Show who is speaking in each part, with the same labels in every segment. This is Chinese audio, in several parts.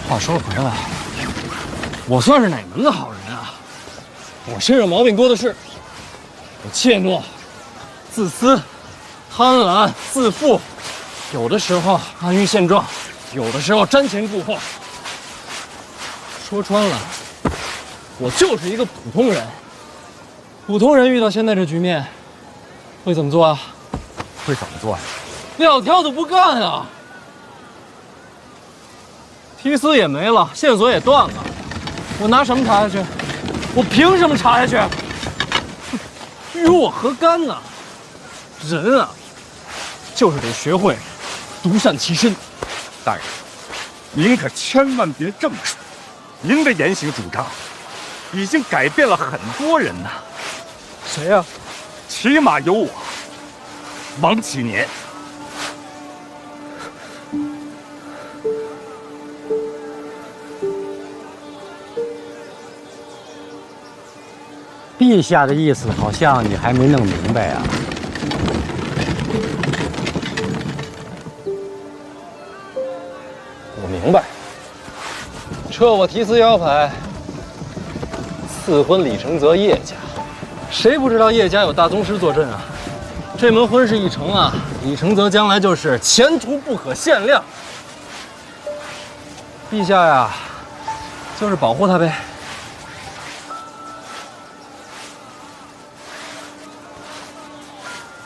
Speaker 1: 话说回来，我算是哪门子好人啊？我身上毛病多的是，我怯懦、自私、贪婪、自负，有的时候安于现状，有的时候瞻前顾后。说穿了，我就是一个普通人。普通人遇到现在这局面，会怎么做啊？
Speaker 2: 会怎么做呀？
Speaker 1: 撂挑子不干啊！提丝也没了，线索也断了，我拿什么查下去？我凭什么查下去？与我何干呢？人啊，就是得学会独善其身。
Speaker 2: 大人，您可千万别这么说，您的言行主张已经改变了很多人呐。
Speaker 1: 谁呀？
Speaker 2: 起码有我，王启年。
Speaker 3: 陛下的意思好像你还没弄明白啊。
Speaker 1: 我明白，撤我提丝腰牌，赐婚李承泽叶家。谁不知道叶家有大宗师坐镇啊？这门婚事一成啊，李承泽将来就是前途不可限量。陛下呀，就是保护他呗。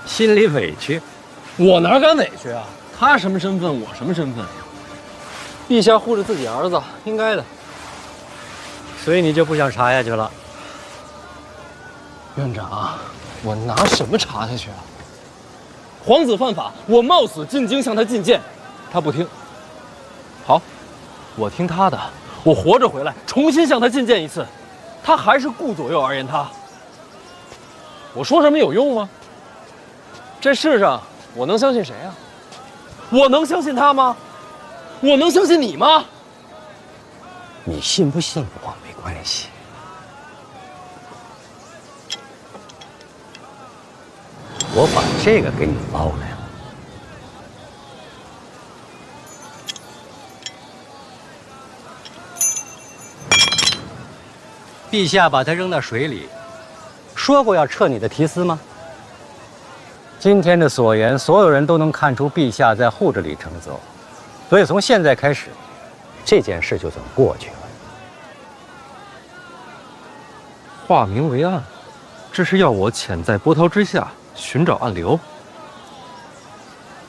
Speaker 3: 心里委屈，
Speaker 1: 我哪敢委屈啊？他什么身份，我什么身份？陛下护着自己儿子，应该的。
Speaker 3: 所以你就不想查下去了？
Speaker 1: 院长，我拿什么查下去啊？皇子犯法，我冒死进京向他进谏，他不听。好，我听他的，我活着回来，重新向他进谏一次，他还是顾左右而言他。我说什么有用吗？这世上我能相信谁啊？我能相信他吗？我能相信你吗？
Speaker 3: 你信不信我没关系。我把这个给你捞来了。陛下把它扔到水里，说过要撤你的提丝吗？今天的所言，所有人都能看出陛下在护着李承泽，所以从现在开始，这件事就算过去了。
Speaker 1: 化名为暗，这是要我潜在波涛之下寻找暗流。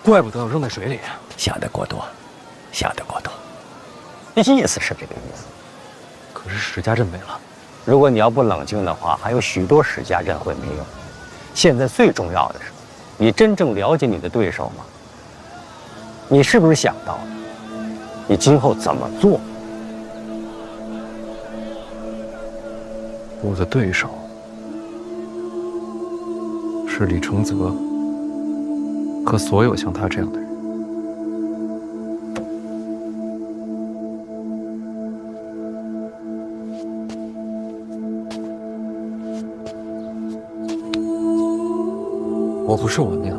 Speaker 1: 怪不得要扔在水里。
Speaker 3: 想得过多，想得过多。意思是这个意思。
Speaker 1: 可是史家镇没了。
Speaker 3: 如果你要不冷静的话，还有许多史家镇会没有。现在最重要的是，你真正了解你的对手吗？你是不是想到了你今后怎么做？
Speaker 1: 我的对手是李承泽和所有像他这样的人。我不是我娘，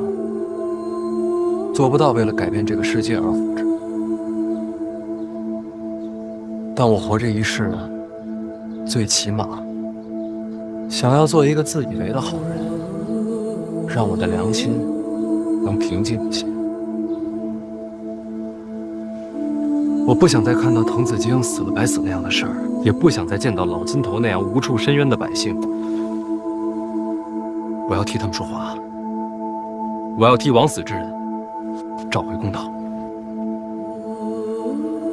Speaker 1: 做不到为了改变这个世界而活着。但我活这一世呢，最起码想要做一个自以为的好人，让我的良心能平静一些。我不想再看到滕子京死了白死那样的事儿，也不想再见到老金头那样无处伸冤的百姓。我要替他们说话，我要替枉死之人找回公道。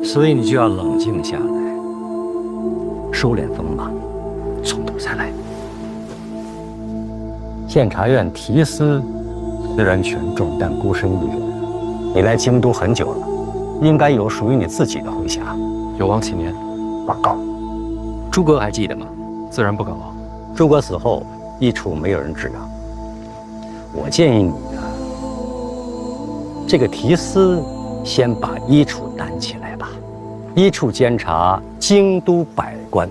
Speaker 3: 所以你就要冷静下来，收敛锋芒，从头再来。监察院提丝虽然权重，但孤身一人。你来京都很久了，应该有属于你自己的麾下。
Speaker 1: 有王启年，
Speaker 3: 报告。诸葛还记得吗？
Speaker 1: 自然不敢忘。
Speaker 3: 诸葛死后，一处没有人治养。我建议你呢，这个提丝先把一处担起来吧。一处监察京都百官，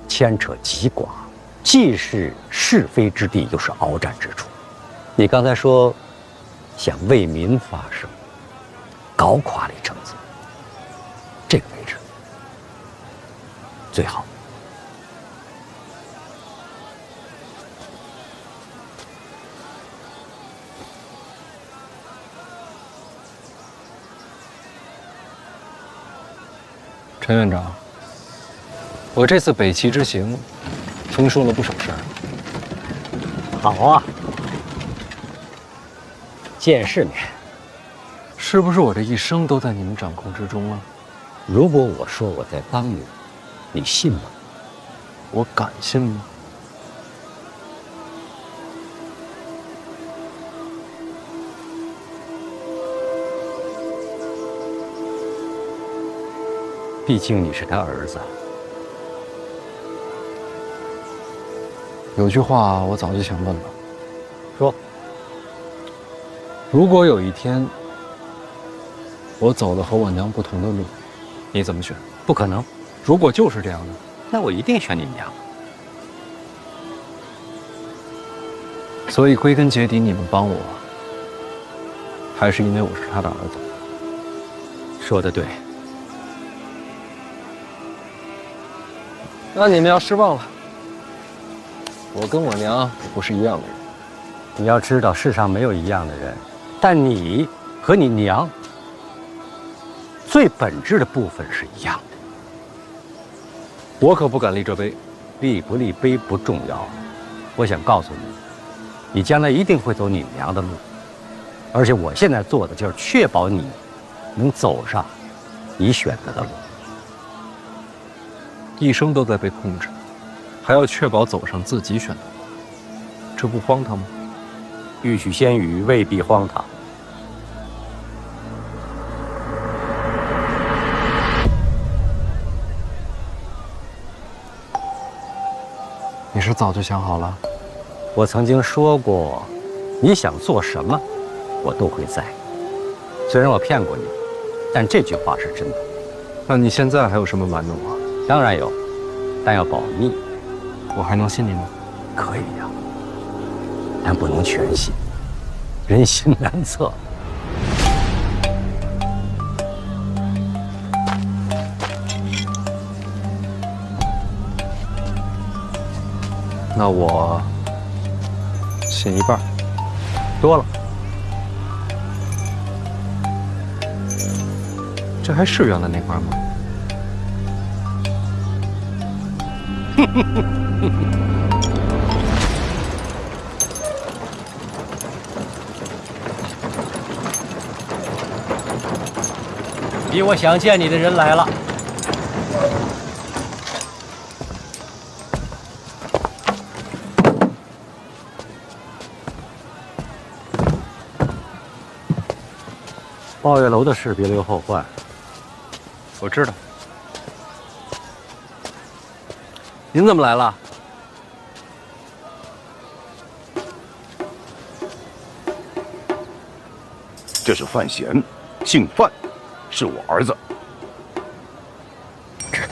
Speaker 3: 牵扯极广，既是是非之地，又是鏖战之处。你刚才说想为民发声，搞垮李承泽，这个位置最好。
Speaker 1: 陈院长，我这次北齐之行，听说了不少事儿。
Speaker 3: 好啊，见世面。
Speaker 1: 是不是我这一生都在你们掌控之中啊？
Speaker 3: 如果我说我在帮你，你信吗？
Speaker 1: 我敢信吗？
Speaker 3: 毕竟你是他儿子。
Speaker 1: 有句话我早就想问了，
Speaker 3: 说，
Speaker 1: 如果有一天我走了和我娘不同的路，你怎么选？
Speaker 3: 不可能。
Speaker 1: 如果就是这样的，
Speaker 3: 那我一定选你娘。
Speaker 1: 所以归根结底，你们帮我，还是因为我是他的儿子。
Speaker 3: 说得对。
Speaker 1: 那你们要失望了，我跟我娘不是一样的人。
Speaker 3: 你要知道，世上没有一样的人，但你和你娘最本质的部分是一样的。
Speaker 1: 我可不敢立这碑，
Speaker 3: 立不立碑不重要，我想告诉你，你将来一定会走你娘的路，而且我现在做的就是确保你能走上你选择的路。
Speaker 1: 一生都在被控制，还要确保走上自己选的路，这不荒唐吗？
Speaker 3: 欲取先予未必荒唐。
Speaker 1: 你是早就想好了？
Speaker 3: 我曾经说过，你想做什么，我都会在。虽然我骗过你，但这句话是真的。
Speaker 1: 那你现在还有什么瞒着我？
Speaker 3: 当然有，但要保密。
Speaker 1: 我还能信你吗？
Speaker 3: 可以呀，但不能全信，人心难测。
Speaker 1: 那我信一半，
Speaker 3: 多了。
Speaker 1: 这还是原来那块吗？
Speaker 3: 比我想见你的人来了。抱月楼的事别留后患。
Speaker 1: 我知道。您怎么来了？
Speaker 2: 这是范闲，姓范，是我儿子。
Speaker 3: 知道，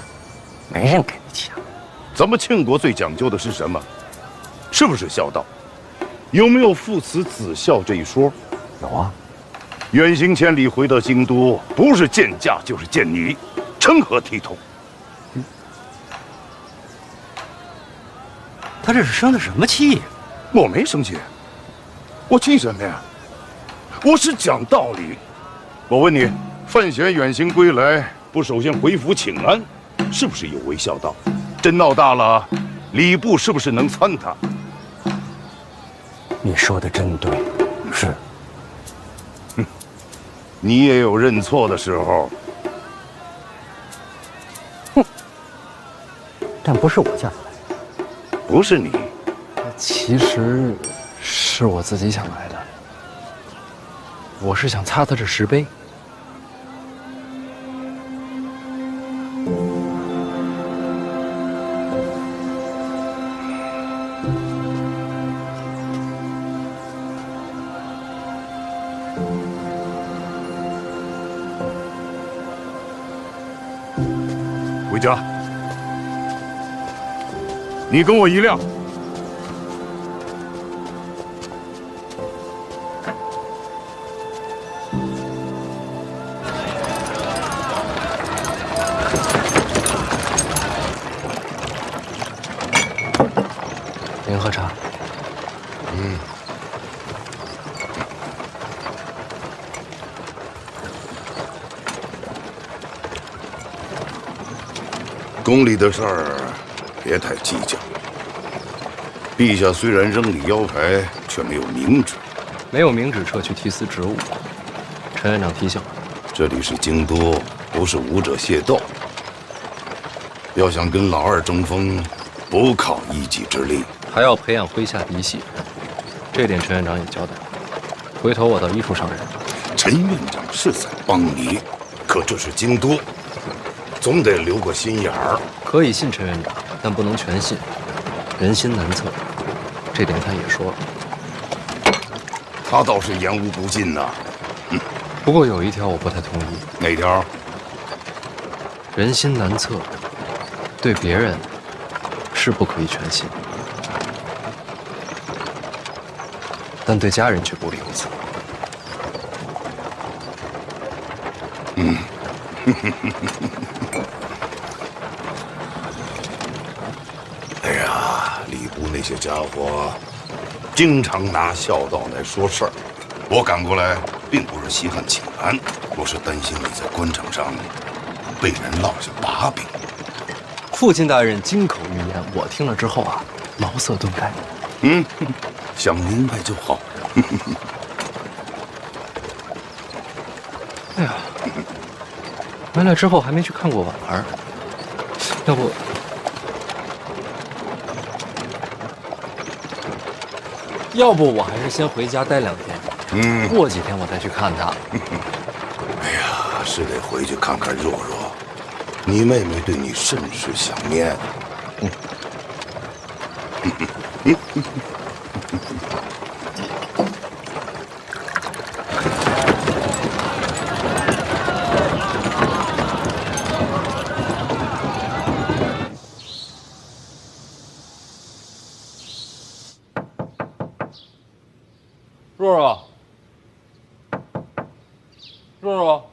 Speaker 3: 没人跟你抢。
Speaker 2: 咱们庆国最讲究的是什么？是不是孝道？有没有父慈子孝这一说？
Speaker 3: 有啊。
Speaker 2: 远行千里回到京都，不是见驾就是见你，成何体统？
Speaker 3: 他这是生的什么气呀？
Speaker 2: 我没生气，我气什么呀？我是讲道理。我问你，范闲远行归来，不首先回府请安，是不是有违孝道？真闹大了，礼部是不是能参他？
Speaker 3: 你说的真对，是。
Speaker 2: 你也有认错的时候。
Speaker 3: 但不是我叫他来。
Speaker 2: 不是你，
Speaker 1: 其实是我自己想来的。我是想擦擦这石碑。
Speaker 2: 回家，你跟我一辆。宫里的事儿别太计较。陛下虽然扔你腰牌，却没有明旨。
Speaker 1: 没有明旨撤去提司职务。陈院长提醒了，
Speaker 2: 这里是京都，不是武者械斗。要想跟老二争锋，不靠一己之力，
Speaker 1: 还要培养麾下嫡系。这点陈院长也交代了。回头我到医处上任。
Speaker 2: 陈院长是在帮你，可这是京都，总得留个心眼儿。
Speaker 1: 可以信陈院长，但不能全信。人心难测，这点他也说了。
Speaker 2: 他倒是言无不尽呐。
Speaker 1: 不过有一条我不太同意。
Speaker 2: 哪条？
Speaker 1: 人心难测，对别人是不可以全信，但对家人却不理如此。
Speaker 2: 哎呀，礼部那些家伙经常拿孝道来说事儿。我赶过来并不是稀罕请安，我是担心你在官场上被人落下把柄。
Speaker 1: 父亲大人金口玉言，我听了之后啊，茅塞顿开。
Speaker 2: 想明白就好。
Speaker 1: 哎呀，回来之后还没去看过婉儿，要不我还是先回家待2天，过几天我再去看她。
Speaker 2: 哎呀，是得回去看看若若，你妹妹对你甚是想念。
Speaker 1: 若若，若若，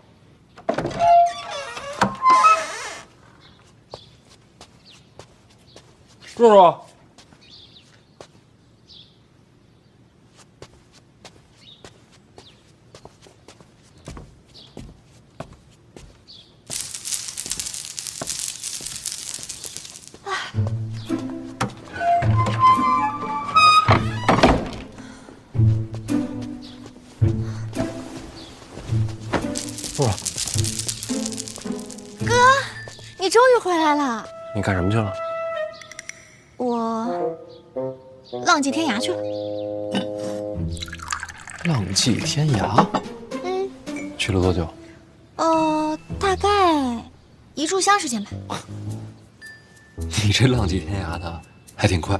Speaker 1: 若若，若若，
Speaker 4: 哥，你终于回来了。
Speaker 1: 你干什么去了？
Speaker 4: 我浪迹天涯去了。
Speaker 1: 浪迹天涯？去了多久？
Speaker 4: 大概1炷香时间吧。
Speaker 1: 你这浪迹天涯的还挺快。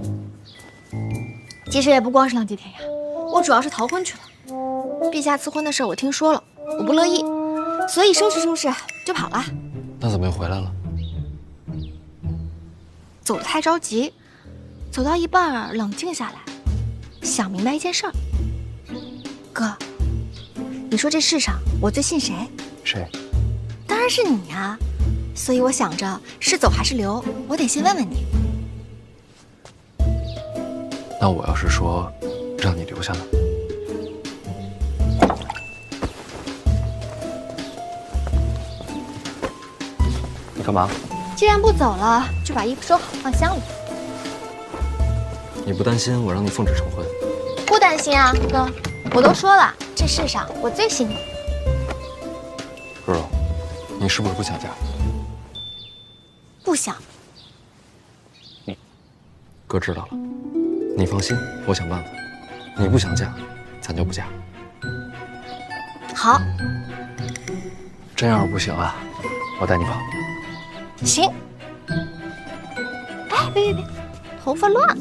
Speaker 4: 其实也不光是浪迹天涯，我主要是逃婚去了。陛下赐婚的事我听说了，我不乐意，所以收拾收拾就跑了。
Speaker 1: 那怎么又回来了？
Speaker 4: 走得太着急，走到一半冷静下来，想明白一件事儿。哥，你说这世上我最信谁？
Speaker 1: 谁？
Speaker 4: 当然是你呀。所以我想着是走还是留，我得先问问你。
Speaker 1: 那我要是说让你留下呢？你干嘛？
Speaker 4: 既然不走了，就把衣服收好放箱里。
Speaker 1: 你不担心我让你奉旨成婚？
Speaker 4: 不担心啊，哥。我都说了，这世上我最信你。
Speaker 1: 若若，你是不是不想嫁？
Speaker 4: 不想。
Speaker 1: 哥知道了，你放心，我想办法。你不想嫁，咱就不嫁。
Speaker 4: 好。
Speaker 1: 真要是不行啊，我带你跑。
Speaker 4: 行。哎，别，头发乱。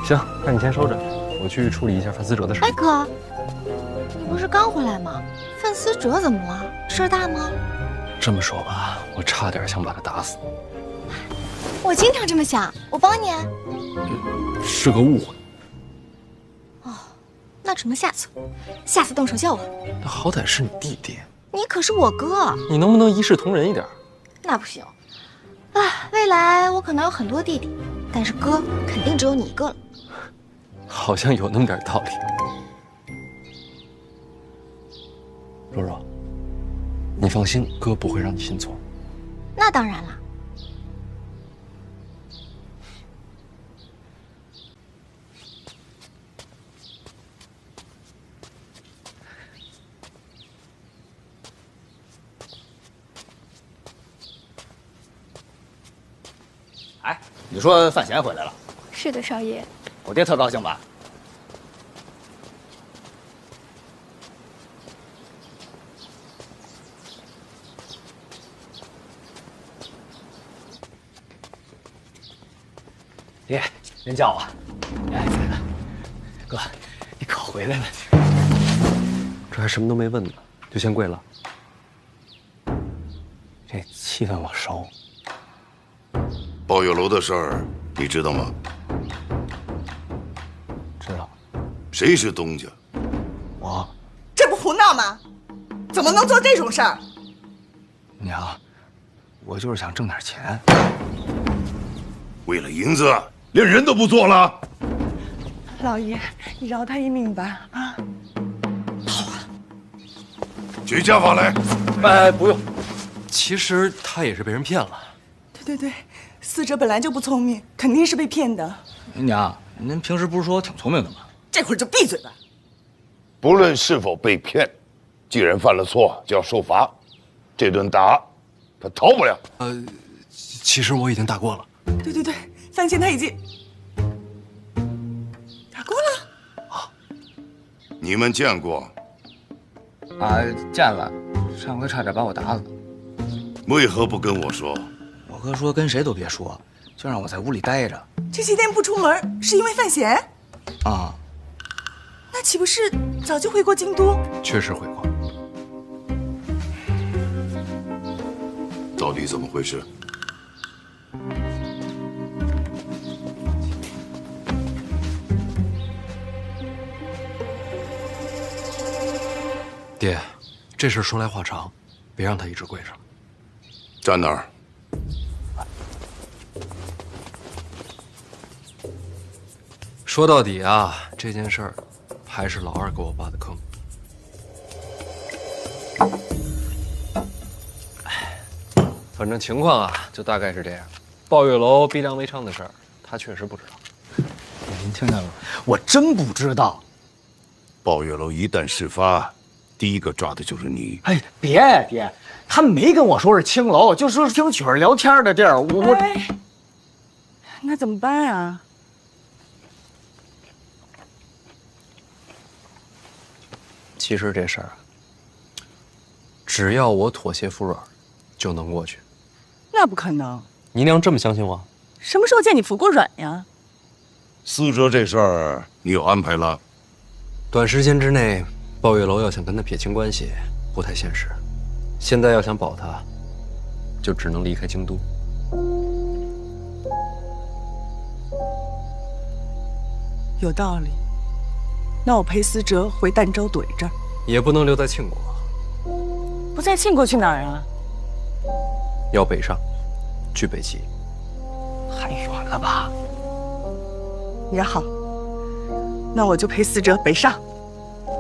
Speaker 1: 行，那你先收着，我去处理一下范思哲的事。
Speaker 4: 哎，哥，你不是刚回来吗？范思哲怎么了？事儿大吗？
Speaker 1: 这么说吧，我差点想把他打死。
Speaker 4: 我经常这么想，我帮你啊。
Speaker 1: 是个误会。
Speaker 4: 哦，那只能下次动手叫我。
Speaker 1: 他好歹是你弟弟，
Speaker 4: 你可是我哥，
Speaker 1: 你能不能一视同仁一点？
Speaker 4: 那不行。啊，未来我可能有很多弟弟，但是哥肯定只有你一个了。
Speaker 1: 好像有那么点道理。若若，你放心，哥不会让你信错。
Speaker 4: 那当然了。
Speaker 5: 你说范闲回来了？
Speaker 6: 是的，少爷。
Speaker 5: 我爹特高兴吧？爹，人叫我。哎，哥，你可回来了。
Speaker 1: 这还什么都没问呢，就先跪了。
Speaker 5: 这气氛我熟。
Speaker 2: 抱月楼的事儿你知道吗？
Speaker 5: 知道。
Speaker 2: 谁是东家？
Speaker 5: 我。
Speaker 7: 这不胡闹吗？怎么能做这种事儿？
Speaker 5: 娘，我就是想挣点钱。
Speaker 2: 为了银子，连人都不做了？
Speaker 7: 老爷，你饶他一命吧！啊！
Speaker 2: 举家法来。
Speaker 1: 哎，不用。其实他也是被人骗了。
Speaker 7: 对，死者本来就不聪明，肯定是被骗的。
Speaker 5: 娘，您平时不是说我挺聪明的吗？
Speaker 7: 这会儿就闭嘴吧。
Speaker 2: 不论是否被骗，既然犯了错，就要受罚。这顿打，他逃不了。
Speaker 1: 其实我已经打过了。
Speaker 7: 对，范闲他已经打过了。
Speaker 2: 啊，你们见过？
Speaker 5: 啊，见了。上回差点把我打死。
Speaker 2: 为何不跟我说？
Speaker 5: 我哥说跟谁都别说，就让我在屋里待着。
Speaker 7: 这些天不出门是因为范闲？
Speaker 5: 啊。
Speaker 7: 那岂不是早就回过京都？
Speaker 1: 确实回过。
Speaker 2: 到底怎么回事？
Speaker 1: 爹，这事说来话长，别让他一直跪着。
Speaker 2: 站那儿。
Speaker 1: 说到底啊，这件事儿还是老二给我挖的坑。反正情况啊，就大概是这样。抱月楼逼良为娼的事儿，他确实不知道。
Speaker 5: 您听见了？我真不知道。
Speaker 2: 抱月楼一旦事发，第一个抓的就是你。
Speaker 5: 哎，别，他没跟我说是青楼，就说是听曲儿聊天的地儿。我，
Speaker 7: 那怎么办啊？
Speaker 1: 其实这事儿啊，只要我妥协服软，就能过去。
Speaker 7: 那不可能。
Speaker 1: 你娘这么相信我？
Speaker 7: 什么时候见你服过软呀？
Speaker 2: 思哲这事儿你有安排了？
Speaker 1: 短时间之内，抱月楼要想跟他撇清关系，不太现实。现在要想保他，就只能离开京都。
Speaker 7: 有道理。那我陪思哲回儋州怼着，
Speaker 1: 也不能留在庆国。
Speaker 7: 不在庆国去哪儿啊？
Speaker 1: 要北上，去北齐。
Speaker 5: 还远了吧？
Speaker 7: 也好，那我就陪思哲北上。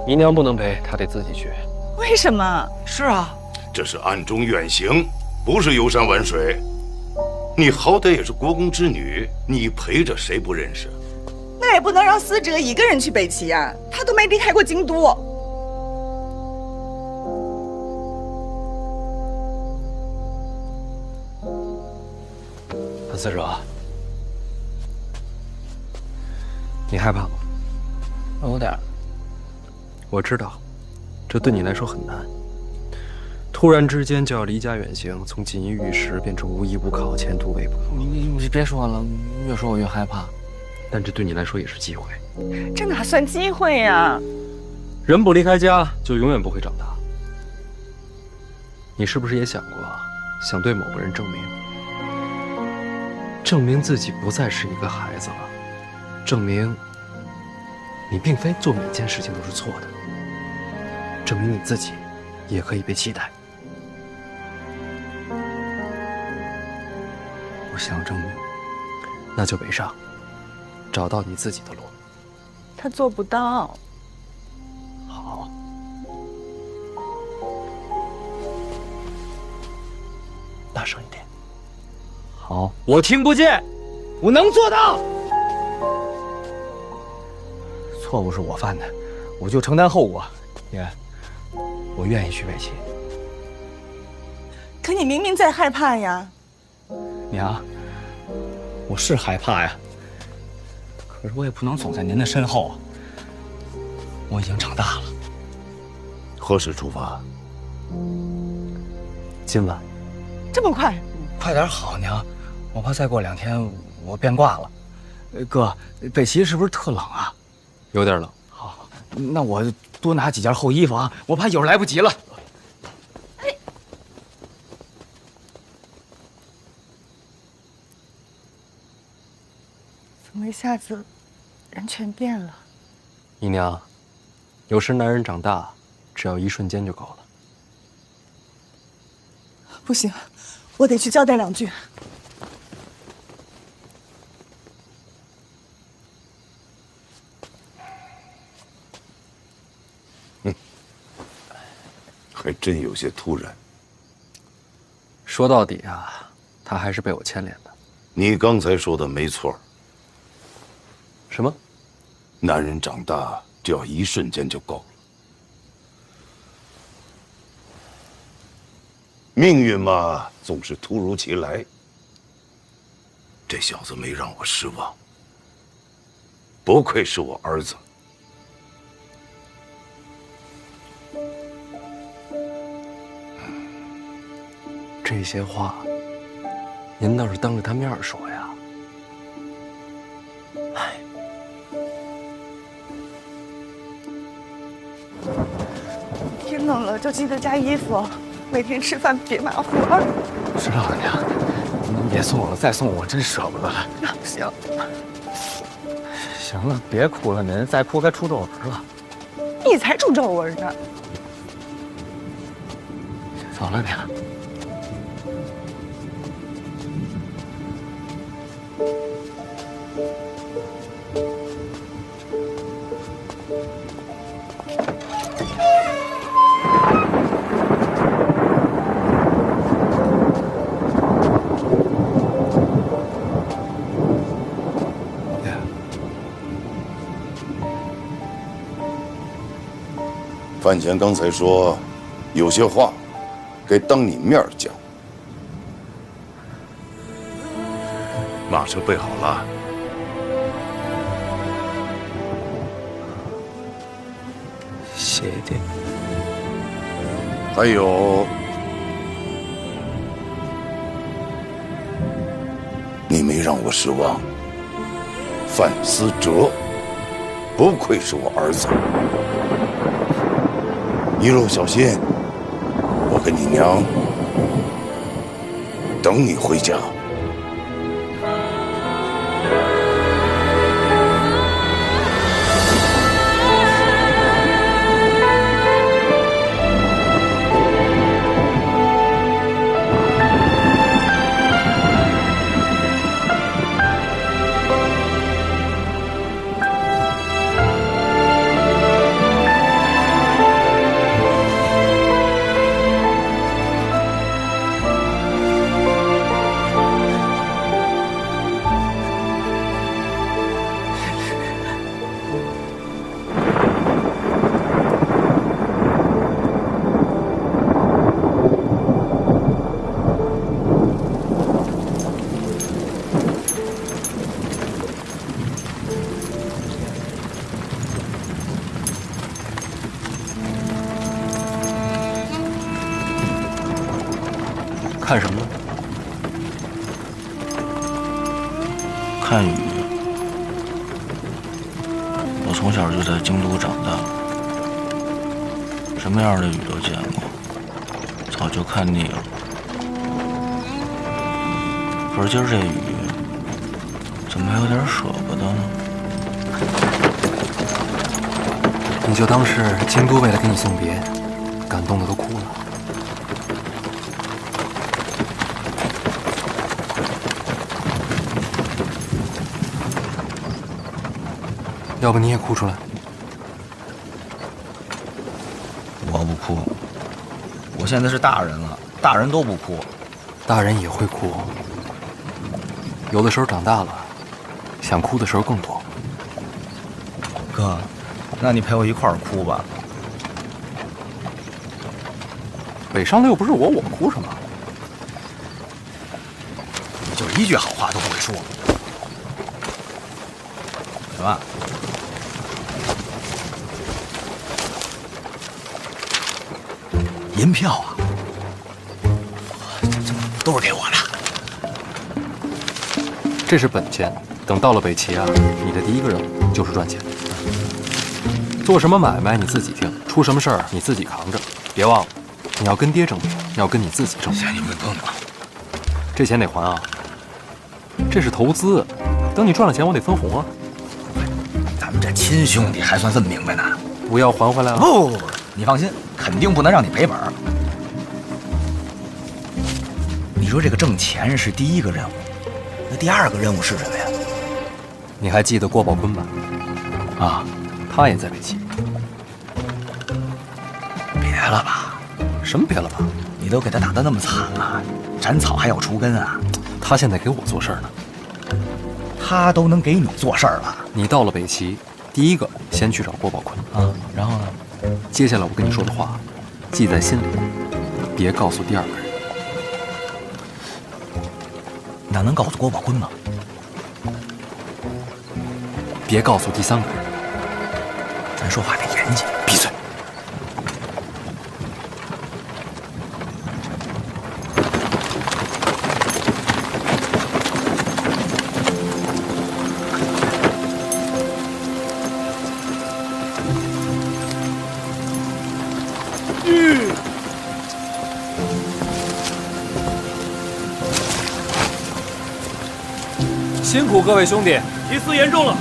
Speaker 1: 姨娘不能陪，她得自己去。
Speaker 7: 为什么？
Speaker 5: 是啊，
Speaker 2: 这是暗中远行，不是游山玩水。你好歹也是国公之女，你陪着谁不认识？
Speaker 7: 那也不能让思哲一个人去北齐呀，他都没离开过京都。
Speaker 1: 思哲，你害怕吗？
Speaker 5: 有点。
Speaker 1: 我知道，这对你来说很难。突然之间就要离家远行，从锦衣玉食变成无依无靠、前途未卜。
Speaker 5: 你别说了，越说我越害怕。
Speaker 1: 但这对你来说也是机会。
Speaker 7: 这哪算机会呀？
Speaker 1: 人不离开家，就永远不会长大。你是不是也想过，想对某个人证明自己不再是一个孩子了，证明你并非做每件事情都是错的，证明你自己也可以被期待。
Speaker 5: 我想证明，
Speaker 1: 那就北上，找到你自己的路。
Speaker 7: 他做不到。
Speaker 1: 好，大声一点。
Speaker 5: 好，我听不见，我能做到。错误是我犯的，我就承担后果。爷，我愿意去北齐。
Speaker 7: 可你明明在害怕呀。
Speaker 5: 娘，我是害怕呀，可是我也不能走在您的身后啊。我已经长大了。
Speaker 2: 何时出发？
Speaker 1: 今晚。
Speaker 7: 这么快？
Speaker 5: 快点好，娘，我怕再过2天我变卦了。哥，北齐是不是特冷啊？
Speaker 1: 有点冷。
Speaker 5: 好，那我多拿几件厚衣服啊，我怕一会儿来不及了。
Speaker 7: 怎么一下子人全变了？
Speaker 1: 姨娘，有时男人长大，只要一瞬间就够了。
Speaker 7: 不行，我得去交代2句。
Speaker 2: 还真有些突然。
Speaker 1: 说到底啊，他还是被我牵连的。
Speaker 2: 你刚才说的没错。
Speaker 1: 什么？
Speaker 2: 男人长大只要一瞬间就够了。命运嘛，总是突如其来。这小子没让我失望，不愧是我儿子。
Speaker 1: 这些话，您倒是当着他面说呀。唉，
Speaker 7: 天冷了就记得加衣服，每天吃饭别马虎啊。
Speaker 5: 知道了，娘，您别送我了，再送我真舍不得了。
Speaker 7: 行，
Speaker 5: 行了，别哭了，您再哭该出皱纹了。
Speaker 7: 你才出皱纹呢。
Speaker 5: 走了，娘。
Speaker 2: 范闲刚才说，有些话该当你面讲。马车备好了。
Speaker 5: 谢谢爹。
Speaker 2: 还有，你没让我失望。范思哲，不愧是我儿子。一路小心，我跟你娘等你回家。
Speaker 1: 看什么呢？
Speaker 6: 看雨。我从小就在京都长大，什么样的雨都见过，早就看腻了。可是今儿这雨，怎么有点舍不得呢？
Speaker 1: 你就当是京都为了给你送别，感动的都哭了。要不你也哭出来？
Speaker 6: 我不哭，我现在是大人了，大人都不哭。
Speaker 1: 大人也会哭，有的时候长大了，想哭的时候更多。
Speaker 6: 哥，那你陪我一块儿哭吧。
Speaker 1: 北上的又不是我哭什么？
Speaker 5: 你就一句好话都不会说。
Speaker 6: 什么？银票啊！这都是给我的。
Speaker 1: 这是本钱，等到了北齐啊，你的第一个任务就是赚钱。做什么买卖你自己定，出什么事儿你自己扛着。别忘了，你要跟爹争别，要跟你自己争别。
Speaker 6: 你不用了，
Speaker 1: 这钱得还啊！这是投资，等你赚了钱，我得分红啊！
Speaker 6: 咱们这亲兄弟还算这么明白呢。
Speaker 1: 不要还回来啊！
Speaker 6: 不，你放心，肯定不能让你赔本。你说这个挣钱是第一个任务，那第二个任务是什么呀？
Speaker 1: 你还记得郭宝坤吧？
Speaker 6: 啊，
Speaker 1: 他也在北齐。
Speaker 6: 别了吧？
Speaker 1: 什么别了吧？
Speaker 6: 你都给他打得那么惨了，斩草还要除根啊！
Speaker 1: 他现在给我做事儿呢。
Speaker 6: 他都能给你做事儿了。
Speaker 1: 你到了北齐，第一个先去找郭宝坤
Speaker 6: 啊，然后呢？
Speaker 1: 接下来我跟你说的话，记在心里，别告诉第二个人。
Speaker 6: 那能告诉郭宝坤吗？
Speaker 1: 别告诉第三个人。
Speaker 6: 咱说话得严谨。
Speaker 1: 闭嘴！辛苦各位兄弟，一次严重了。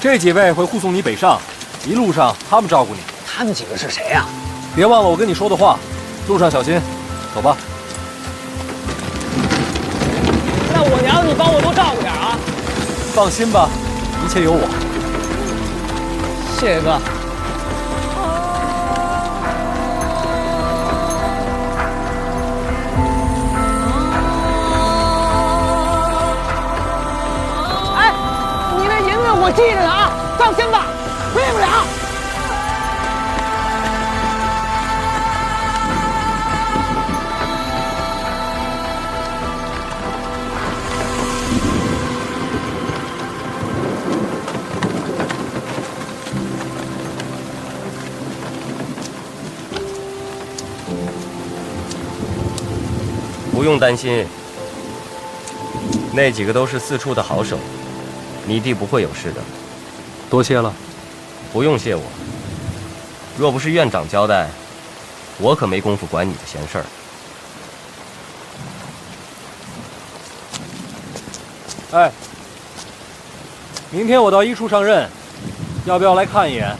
Speaker 1: 这几位会护送你北上，一路上他们照顾你。
Speaker 3: 他们几个是谁呀？
Speaker 1: 别忘了我跟你说的话，路上小心。走吧。
Speaker 8: 那我娘你帮我多照顾点啊！
Speaker 1: 放心吧，一切有我。
Speaker 8: 谢谢哥。我记着呢啊，放心吧，亏不了。
Speaker 9: 不用担心，那几个都是四处的好手。你弟不会有事的，
Speaker 1: 多谢了。
Speaker 9: 不用谢我。若不是院长交代，我可没工夫管你的闲事儿。
Speaker 1: 哎，明天我到一处上任，要不要来看一眼？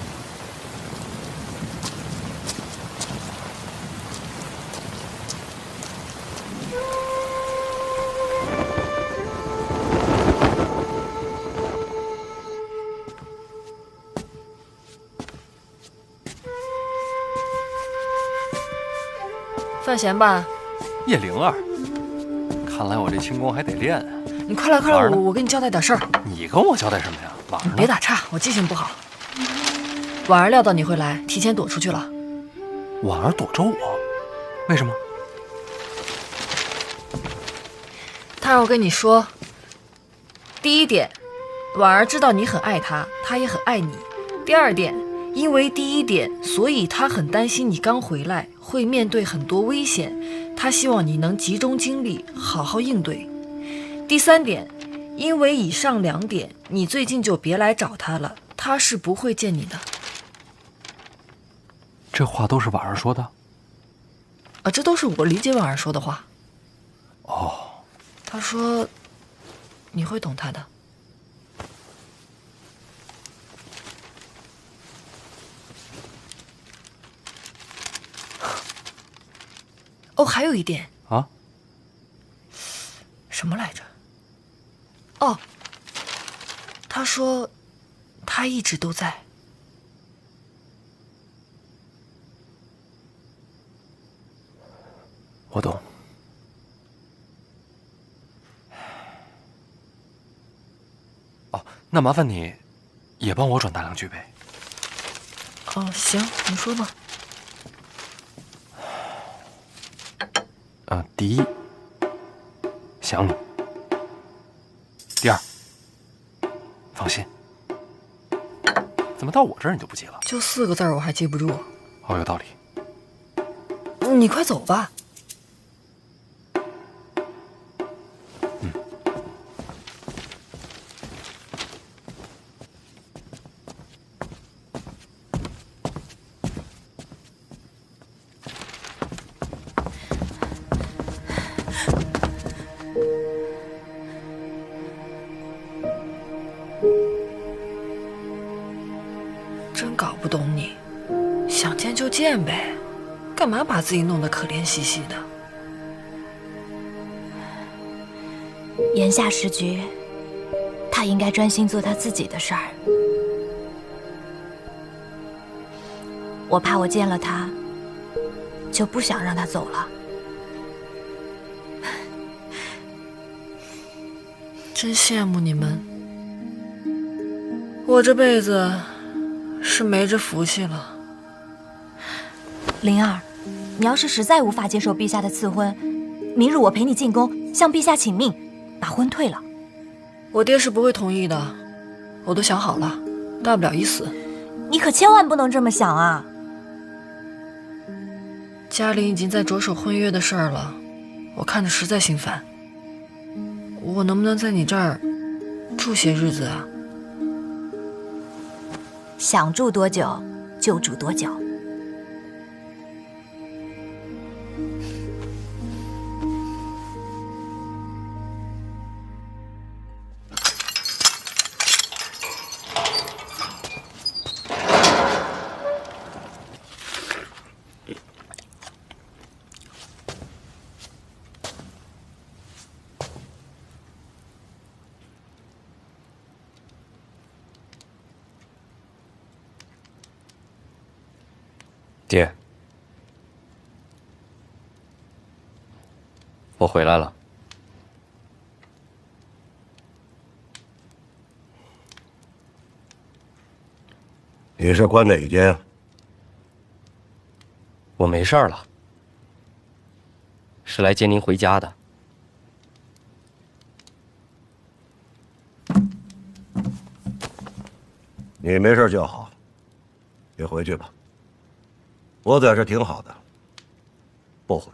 Speaker 10: 范闲吧，
Speaker 1: 叶灵儿，看来我这轻功还得练啊。
Speaker 10: 你快来快来，我跟你交代点事儿。
Speaker 1: 你跟我交代什么呀？婉儿呢？
Speaker 10: 别打岔，我记性不好。婉儿料到你会来，提前躲出去了。
Speaker 1: 婉儿躲着我，为什么？
Speaker 10: 她让我跟你说，第一点，婉儿知道你很爱她，她也很爱你。第二点，因为第一点，所以她很担心你刚回来会面对很多危险，她希望你能集中精力，好好应对。第三点，因为以上两点，你最近就别来找她了，她是不会见你的。
Speaker 1: 这话都是婉儿说的？
Speaker 10: 啊，这都是我理解婉儿说的话。
Speaker 1: 哦。
Speaker 10: 她说，你会懂她的。哦，还有一点
Speaker 1: 啊，
Speaker 10: 什么来着？哦，他说，他一直都在。
Speaker 1: 我懂。哦，那麻烦你，也帮我转达两句呗。
Speaker 10: 哦，行，你说吧。
Speaker 1: 第一，想你。第二，放心。怎么到我这儿你就不记了？
Speaker 10: 就4个字儿我还记不住。
Speaker 1: 好，有道理。
Speaker 10: 你快走吧。真搞不懂你，想见就见呗，干嘛把自己弄得可怜兮兮的？
Speaker 4: 眼下时局，他应该专心做他自己的事儿。我怕我见了他，就不想让他走了。
Speaker 10: 真羡慕你们，我这辈子是没这福气了。
Speaker 4: 灵儿，你要是实在无法接受陛下的赐婚，明日我陪你进宫，向陛下请命，把婚退了。
Speaker 10: 我爹是不会同意的，我都想好了，大不了一死。
Speaker 4: 你可千万不能这么想啊！
Speaker 10: 嘉玲已经在着手婚约的事儿了，我看着实在心烦。我能不能在你这儿住些日子啊？
Speaker 4: 想住多久就住多久。
Speaker 9: 爹，我回来了。
Speaker 11: 你是关哪间？
Speaker 9: 我没事儿了，是来接您回家的。
Speaker 11: 你没事就好，你回去吧。我在这挺好的，不回。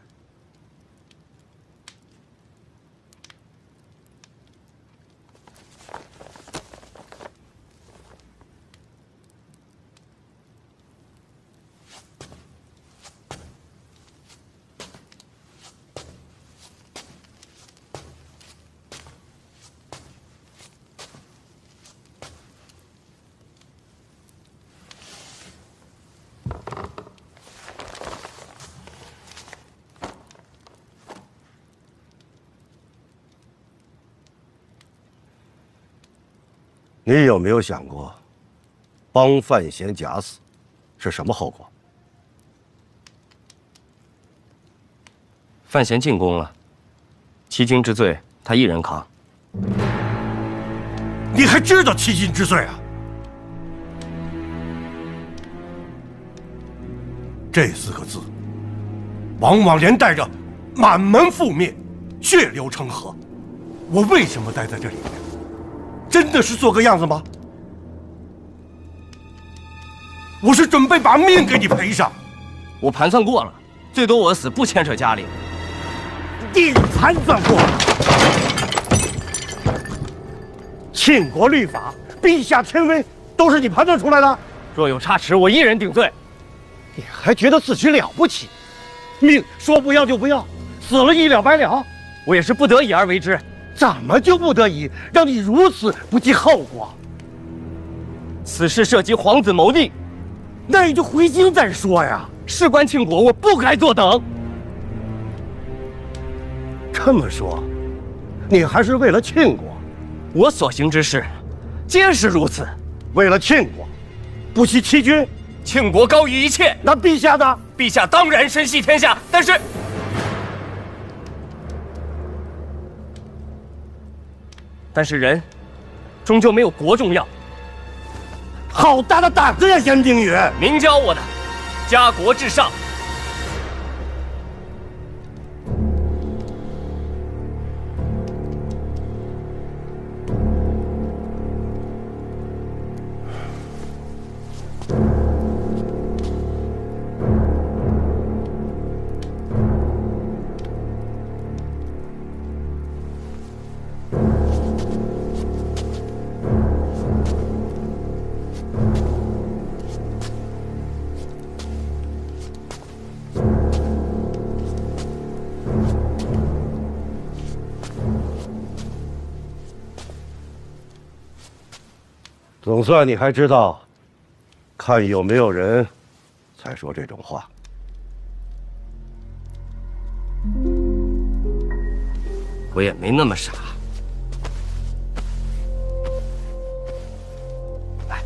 Speaker 11: 你有没有想过，帮范闲假死是什么后果？
Speaker 9: 范闲进宫了，欺君之罪他一人扛。
Speaker 11: 你还知道欺君之罪啊？这4个字，往往连带着满门覆灭、血流成河。我为什么待在这里面？真的是做个样子吗？我是准备把命给你赔上。
Speaker 9: 我盘算过了，最多我死不牵扯家里。
Speaker 11: 你盘算过了？庆国律法、陛下天威，都是你盘算出来的？
Speaker 9: 若有差池，我一人顶罪。
Speaker 11: 你还觉得自己了不起？命说不要就不要，死了一了百了。
Speaker 9: 我也是不得已而为之。
Speaker 11: 怎么就不得已，让你如此不计后果？
Speaker 9: 此事涉及皇子谋逆，
Speaker 11: 那你就回京再说呀。
Speaker 9: 事关庆国，我不该坐等。
Speaker 11: 这么说，你还是为了庆国？
Speaker 9: 我所行之事，皆是如此。
Speaker 11: 为了庆国，不惜欺君。
Speaker 9: 庆国高于一切。
Speaker 11: 那陛下呢？
Speaker 9: 陛下当然身系天下，但是人，终究没有国重要。
Speaker 11: 好大的胆子呀，严定宇！
Speaker 9: 您教我的，家国至上。
Speaker 11: 总算你还知道，看有没有人才说这种话。
Speaker 9: 我也没那么傻。来，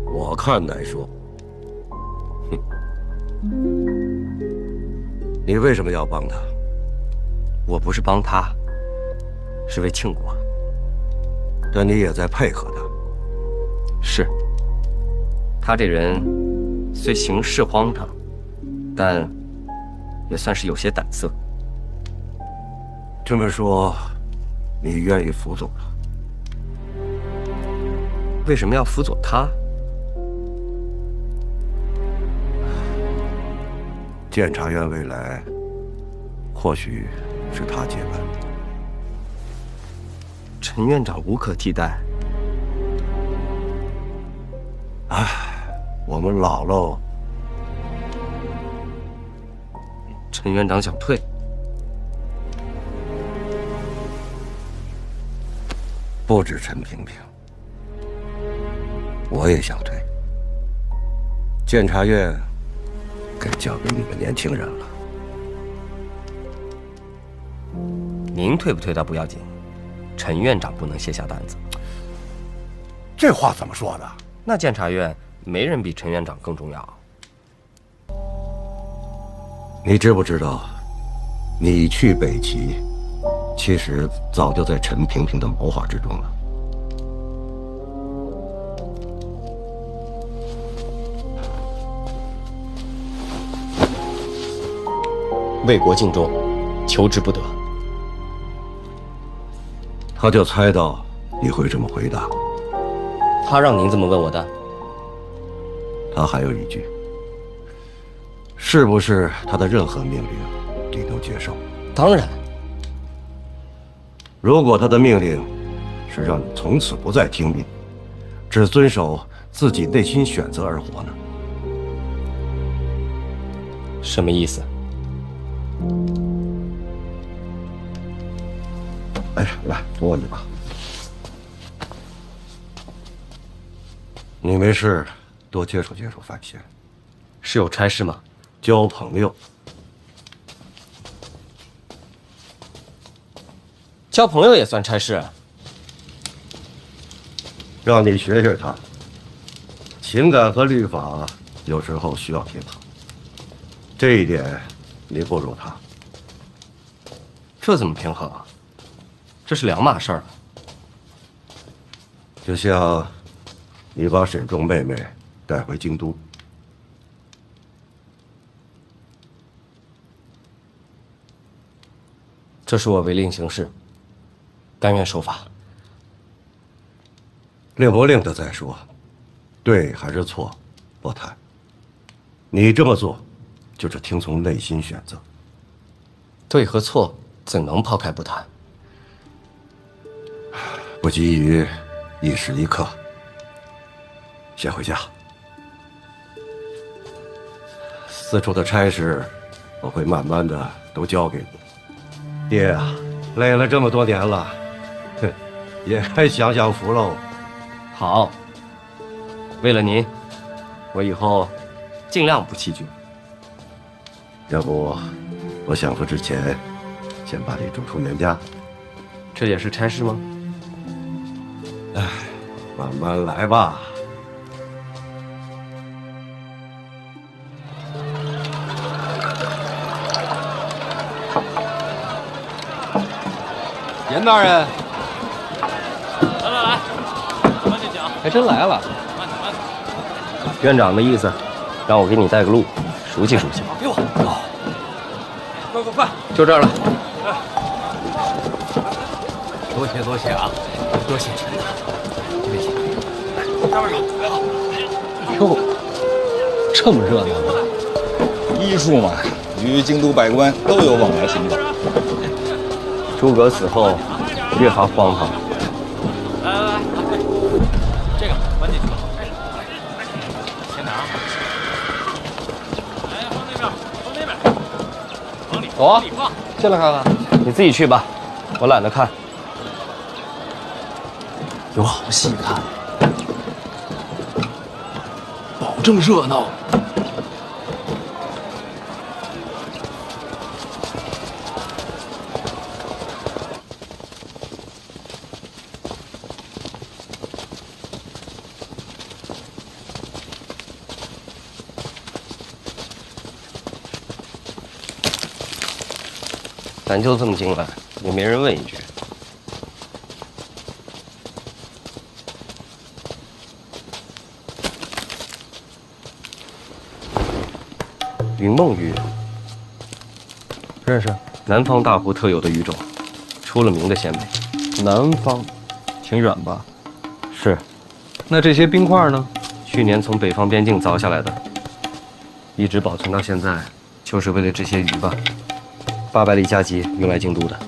Speaker 11: 我看来说，你为什么要帮他？
Speaker 9: 我不是帮他，是为庆国。
Speaker 11: 但你也在配合他。
Speaker 9: 是。他这人虽行事荒唐，但也算是有些胆色。
Speaker 11: 这么说，你愿意辅佐他？
Speaker 9: 为什么要辅佐他？
Speaker 11: 监察院未来，或许是他接班。
Speaker 9: 陈院长无可替代。
Speaker 11: 唉，我们老喽。
Speaker 9: 陈院长想退，
Speaker 11: 不止陈萍萍，我也想退。监察院该交给你们年轻人了。
Speaker 9: 您退不退倒不要紧，陈院长不能卸下担子。
Speaker 11: 这话怎么说的？
Speaker 9: 那监察院没人比陈院长更重要。
Speaker 11: 你知不知道，你去北齐，其实早就在陈萍萍的谋划之中了。
Speaker 9: 为国尽忠，求之不得。
Speaker 11: 他就猜到你会这么回答。
Speaker 9: 他让您这么问我的？
Speaker 11: 他还有一句：是不是他的任何命令你都接受？
Speaker 9: 当然。
Speaker 11: 如果他的命令是让你从此不再听命，只遵守自己内心选择而活呢？
Speaker 9: 什么意思？
Speaker 11: 哎，来摸你吧。你没事多接触接触范闲。
Speaker 9: 是有差事吗？
Speaker 11: 交朋友。
Speaker 9: 交朋友也算差事？
Speaker 11: 让你学学他。情感和律法有时候需要平衡，这一点你不如他。
Speaker 9: 这怎么平衡啊？这是两码事儿。
Speaker 11: 就像你把沈仲妹妹带回京都，
Speaker 9: 这是我违令行事，甘愿受罚。
Speaker 11: 令不令的再说，对还是错，不谈。你这么做，就是听从内心选择。
Speaker 9: 对和错怎能抛开不谈？
Speaker 11: 不急于一时一刻，先回家。四处的差事，我会慢慢的都交给你。爹啊，累了这么多年了，也该享享福喽。
Speaker 9: 好，为了您，我以后尽量不欺君。
Speaker 11: 要不，我享福之前，先把你逐出袁家。
Speaker 9: 这也是差事吗？
Speaker 11: 哎，慢慢来吧。
Speaker 1: 严大人，
Speaker 8: 来，慢点讲。
Speaker 1: 还真来了。
Speaker 8: 慢点。
Speaker 9: 院长的意思，让我给你带个路，熟悉熟悉。
Speaker 8: 给我。快！
Speaker 9: 就这儿了。
Speaker 5: 多谢啊，多谢陈大。别谢，来，上面手，来好。
Speaker 1: 哟，这么热闹吗？
Speaker 12: 医术嘛，与京都百官都有往来情况。
Speaker 9: 诸葛死后，越发荒唐。
Speaker 8: 来，这个搬进去。
Speaker 1: 走啊，进来看看。
Speaker 9: 你自己去吧，我懒得看。
Speaker 1: 有好戏看，保证热闹。
Speaker 9: 咱就这么进来，也没人问一句。云梦鱼，
Speaker 1: 认识？
Speaker 9: 南方大湖特有的鱼种，出了名的鲜美。
Speaker 1: 南方，挺远吧？
Speaker 9: 是。
Speaker 1: 那这些冰块呢？
Speaker 9: 去年从北方边境凿下来的，一直保存到现在，就是为了这些鱼吧。800里加急运来京都的。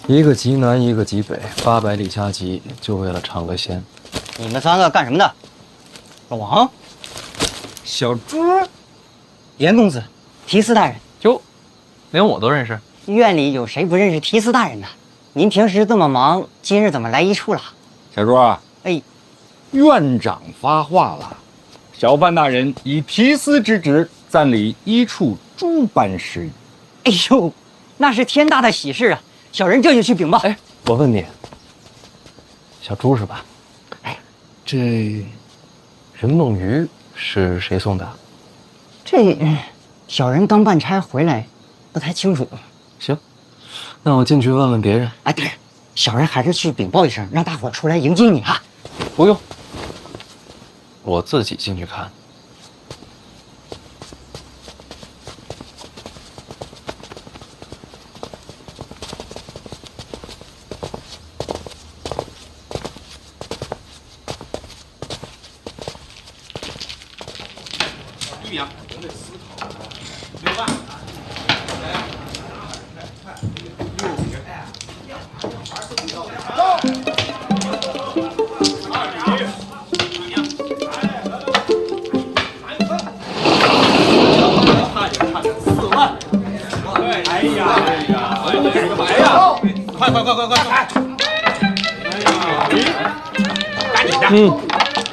Speaker 1: 一个极南，一个极北，800里加急，就为了尝个鲜。
Speaker 13: 你们三个干什么的？老王，
Speaker 1: 小猪，
Speaker 13: 严公子，提司大人。
Speaker 1: 哟，连我都认识。
Speaker 13: 院里有谁不认识提司大人呢？您平时这么忙，今日怎么来一处了？
Speaker 12: 小朱啊，
Speaker 13: 哎，
Speaker 12: 院长发话了，小范大人以提司之职暂理一处诸般事宜。
Speaker 13: 哎呦，那是天大的喜事啊！小人这就去禀报。
Speaker 1: 哎，我问你，小猪是吧？
Speaker 13: 哎，
Speaker 1: 这人梦鱼是谁送的？
Speaker 13: 这小人刚办差回来，不太清楚。
Speaker 1: 行，那我进去问问别人。
Speaker 13: 哎，对，小人还是去禀报一声，让大伙出来迎接你啊。
Speaker 1: 不用，我自己进去看。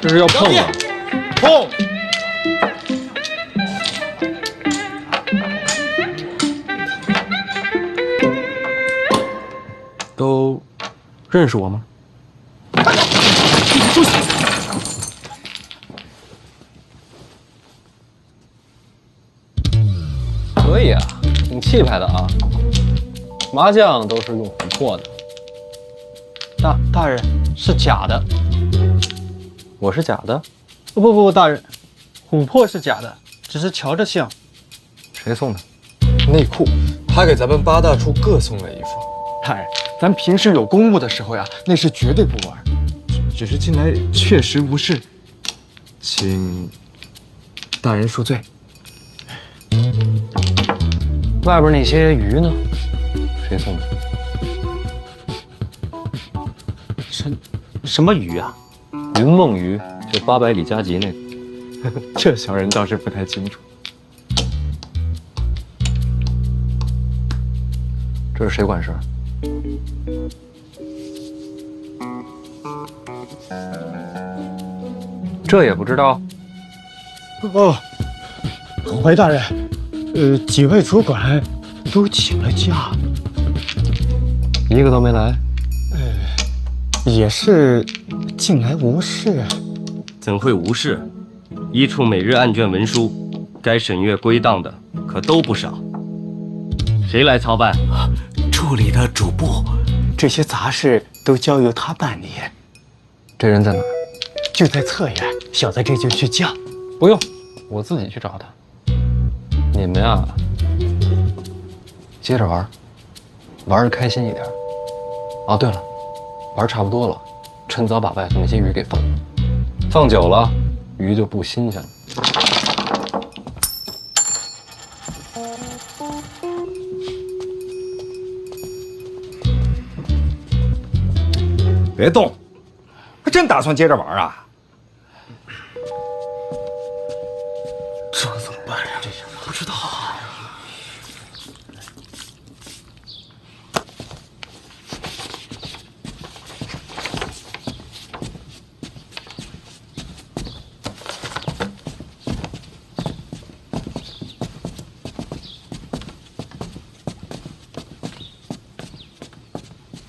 Speaker 1: 这是要碰了，
Speaker 12: 碰！
Speaker 1: 都认识我吗？可以啊，挺气派的啊。麻将都是用琥珀的。
Speaker 5: 大人是假的。
Speaker 1: 我是假的？
Speaker 5: 不，大人，琥珀是假的，只是瞧着像。
Speaker 1: 谁送的？
Speaker 14: 内裤，他给咱们8大处各送了一副。
Speaker 5: 大人，咱平时有公务的时候呀，那是绝对不玩。只是近来确实无事，请大人恕罪。
Speaker 1: 外边那些鱼呢？谁送的？
Speaker 5: 什么鱼啊？
Speaker 1: 云梦鱼，就800里加急那个。
Speaker 5: 这小人倒是不太清楚。
Speaker 1: 这是谁管事？这也不知道？
Speaker 5: 哦，怀大人，几位主管都请了假，
Speaker 1: 一个都没来。
Speaker 5: 也是近来无事。
Speaker 9: 怎会无事？一处每日案卷文书，该审阅归档的可都不少。谁来操办？
Speaker 5: 处理的主簿，这些杂事都交由他办理。
Speaker 1: 这人在哪儿？
Speaker 5: 就在侧院，小子这就去叫。
Speaker 1: 不用，我自己去找他。你们呀，接着玩，玩得开心一点。哦，对了，玩差不多了，趁早把外头那些鱼给放了。放久了，鱼就不新鲜了。
Speaker 12: 别动，还真打算接着玩啊？
Speaker 5: 这怎么办呀？这不知道。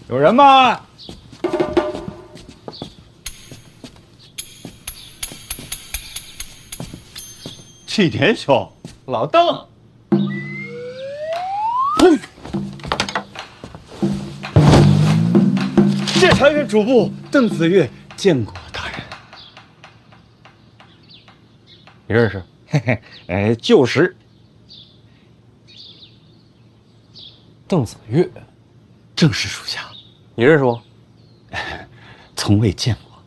Speaker 12: 有人吗？
Speaker 15: 齐天兄，
Speaker 12: 老邓。
Speaker 15: 监察院主簿邓子岳见过大人。
Speaker 12: 你认识？
Speaker 15: 嘿嘿，旧识。
Speaker 1: 邓子岳，
Speaker 15: 正是属下。
Speaker 1: 你认识我？
Speaker 15: 从未见过。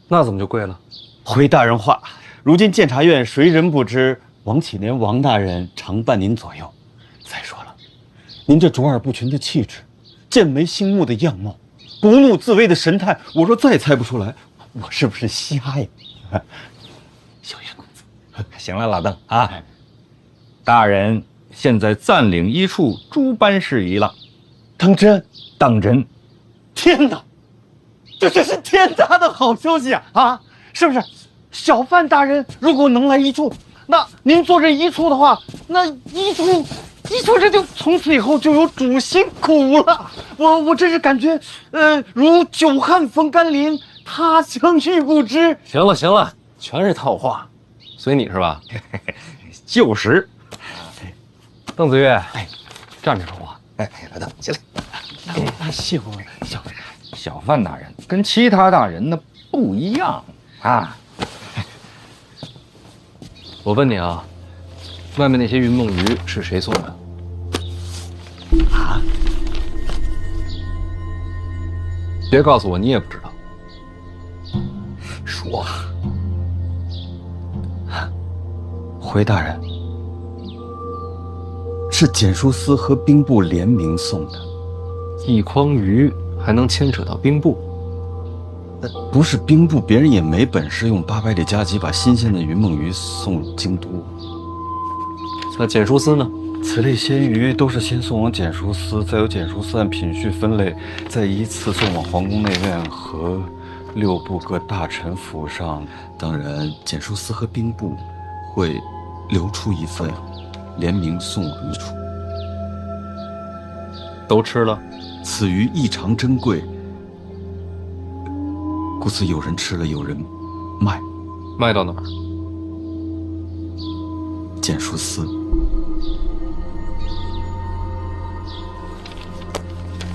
Speaker 1: 那怎么就跪了？
Speaker 15: 回大人话，如今监察院谁人不知王启年王大人常伴您左右。再说了，您这卓尔不群的气质，剑眉星目的样貌，不怒自威的神态，我若再猜不出来，我是不是瞎呀？
Speaker 12: 小燕公子，行了，老邓啊，大人现在暂领一处诸般事宜了。
Speaker 15: 当真？
Speaker 12: 当真。
Speaker 15: 天哪，这真是天大的好消息啊！是不是？小范大人如果能来一处，那您坐这一处的话，那一处这就从此以后就有主心骨了。我真是感觉，如久旱逢甘霖，他乡遇故知。
Speaker 1: 行了行了，全是套话，随你是吧？
Speaker 12: 旧识。
Speaker 1: 邓子岳，站着说话。
Speaker 12: 老邓，起来。
Speaker 15: 谢过
Speaker 12: 小范大人跟其他大人那不一样啊。
Speaker 1: 我问你啊，外面那些云梦鱼是谁送的？
Speaker 15: 啊？
Speaker 1: 别告诉我你也不知道。
Speaker 15: 说。回大人，是检书司和兵部联名送的。
Speaker 1: 一筐鱼还能牵扯到兵部？
Speaker 15: 不是兵部，别人也没本事用800里加急把新鲜的云梦鱼送入京都。
Speaker 1: 那检书司呢？
Speaker 15: 此类鲜鱼都是先送往检书司，再由检书司按品序分类，再依次送往皇宫内院和6部各大臣府上。当然，检书司和兵部会留出一份，联名送往一处。
Speaker 1: 都吃了。
Speaker 15: 此鱼异常珍贵，故此有人吃了，有人卖。
Speaker 1: 卖到哪儿？
Speaker 15: 检书司。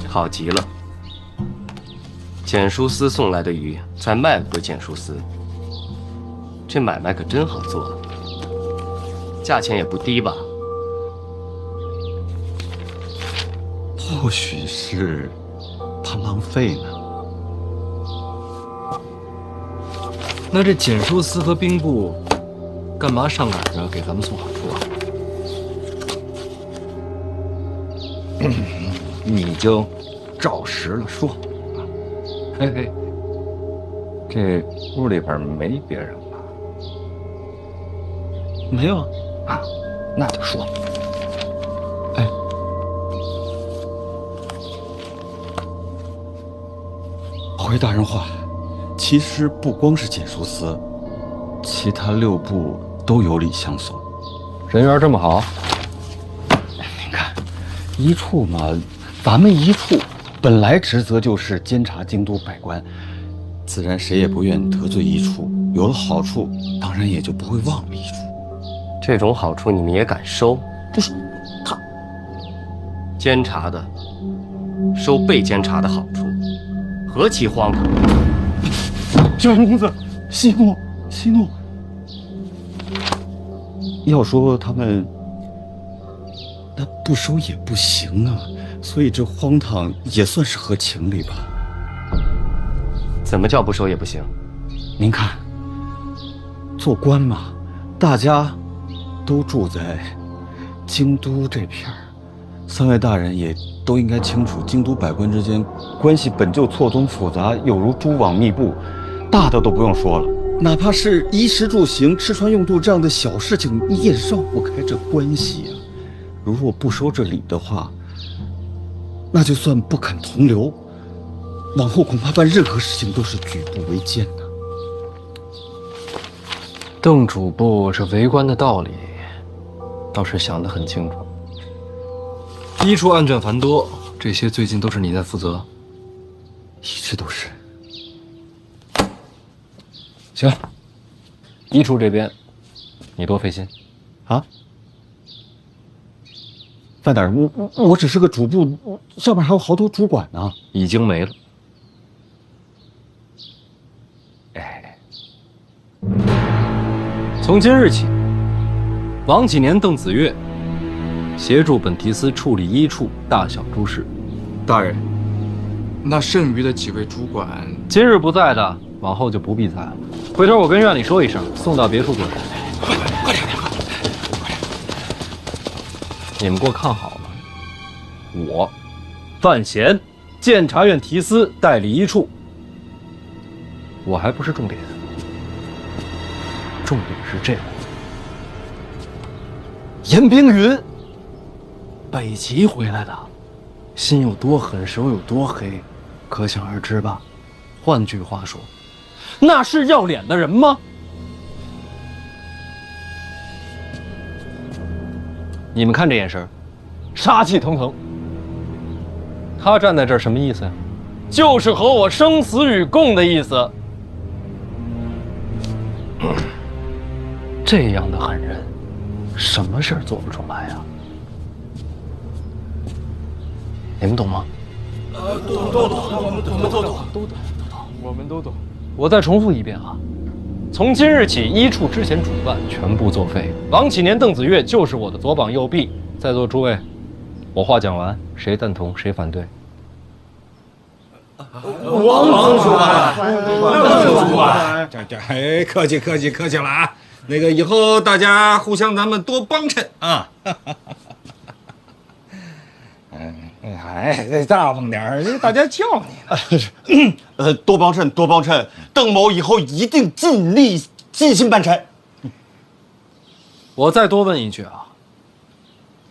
Speaker 9: 好极了，检书司送来的鱼再卖回检书司，这买卖可真好做，价钱也不低吧？
Speaker 15: 或许是怕浪费呢。
Speaker 1: 那这检书司和兵部干嘛上赶着给咱们送好处啊？
Speaker 12: 你就照实了说。嘿嘿，这屋里边没别人吧？
Speaker 15: 没有
Speaker 12: 啊，那就说。
Speaker 15: 回大人话，其实不光是检书司，其他6部都有礼相送。
Speaker 1: 人缘这么好？
Speaker 15: 您看，一处嘛，咱们一处本来职责就是监察京都百官，自然谁也不愿得罪一处。有了好处，当然也就不会忘了一处。
Speaker 9: 这种好处你们也敢收？
Speaker 15: 不是他
Speaker 9: 监察的收被监察的好处，何其荒唐！
Speaker 15: 九公子，息怒，息怒。要说他们，那不收也不行啊，所以这荒唐也算是合情理吧。
Speaker 9: 怎么叫不收也不行？
Speaker 15: 您看，做官嘛，大家都住在京都这片儿，3位大人也都应该清楚，京都百官之间关系本就错综复杂，有如蛛网密布。大的都不用说了，哪怕是衣食住行、吃穿用度这样的小事情，你也绕不开这关系啊。如若不收这礼的话，那就算不肯同流，往后恐怕办任何事情都是举步维艰呐。
Speaker 1: 邓主簿这为官的道理，倒是想得很清楚。一处案卷繁多，这些最近都是你在负责。
Speaker 15: 一直都是。
Speaker 1: 行，医处这边，你多费心。
Speaker 15: 啊？范大人，我只是个主簿，上面还有好多主管呢。
Speaker 1: 已经没了。从今日起，王启年、邓子越协助本提司处理医处大小诸事。
Speaker 5: 大人，那剩余的几位主管，
Speaker 1: 今日不在的，往后就不必在了。回头我跟院里说一声，送到别处做事。快点！你们给我看好了，我范闲，监察院提司代理医处，我还不是重点。重点是这个严冰云，北齐回来的，心有多狠，手有多黑，可想而知吧。换句话说，那是要脸的人吗？你们看这眼神，杀气腾腾。他站在这儿什么意思呀？就是和我生死与共的意思。这样的狠人，什么事儿做不出来呀？你们懂吗？
Speaker 5: 都懂，我们都懂。
Speaker 1: 我再重复一遍啊，从今日起，医处之前主办全部作废。王启年、邓子越就是我的左膀右臂。在座诸位，我话讲完，谁赞同，谁反对？
Speaker 12: 王主管，邓主管，这客气了啊！那个以后大家互相咱们多帮衬啊！大方点，大家叫你
Speaker 15: 呢。多帮衬，邓某以后一定尽力尽心办差。
Speaker 1: 我再多问一句啊，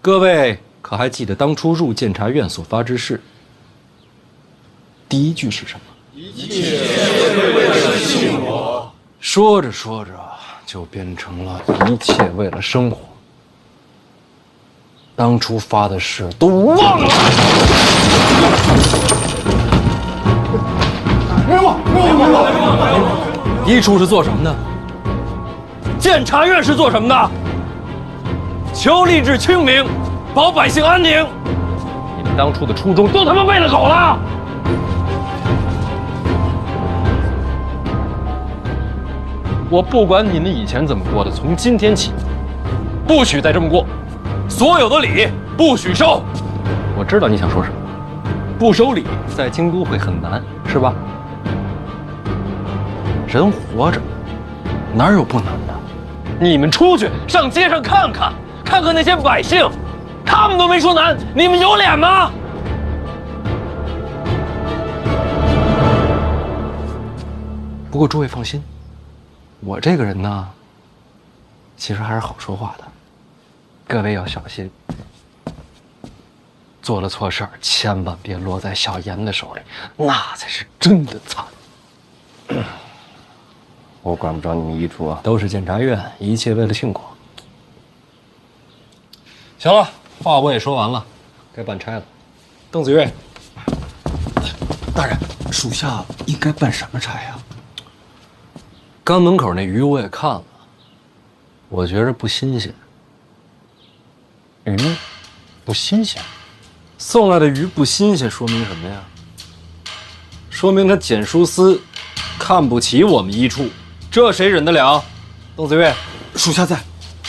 Speaker 1: 各位可还记得当初入监察院所发之誓？第一句是什么？一切为了信我。说着说着，就变成了一切为了生活。当初发的誓都忘了。别忘！医处是做什么的？监察院是做什么的？求吏治清明，保百姓安宁。你们当初的初衷都他妈喂了狗了！我不管你们以前怎么过的，从今天起，不许再这么过。所有的礼不许收。我知道你想说什么，不收礼在京都会很难，是吧？人活着哪有不难的？你们出去上街上看看那些百姓，他们都没说难，你们有脸吗？不过诸位放心，我这个人呢，其实还是好说话的。各位要小心，做了错事儿，千万别落在小严的手里，那才是真的惨。
Speaker 9: 我管不着你们医处啊，
Speaker 1: 都是监察院，一切为了庆国。行了，话我也说完了，该办差了。邓子越，
Speaker 15: 大人，属下应该办什么差呀？
Speaker 1: 刚门口那鱼我也看了，我觉着不新鲜。
Speaker 15: 鱼不新鲜，
Speaker 1: 送来的鱼不新鲜，说明什么呀？说明他检书司看不起我们医处，这谁忍得了？邓子越，
Speaker 15: 属下在，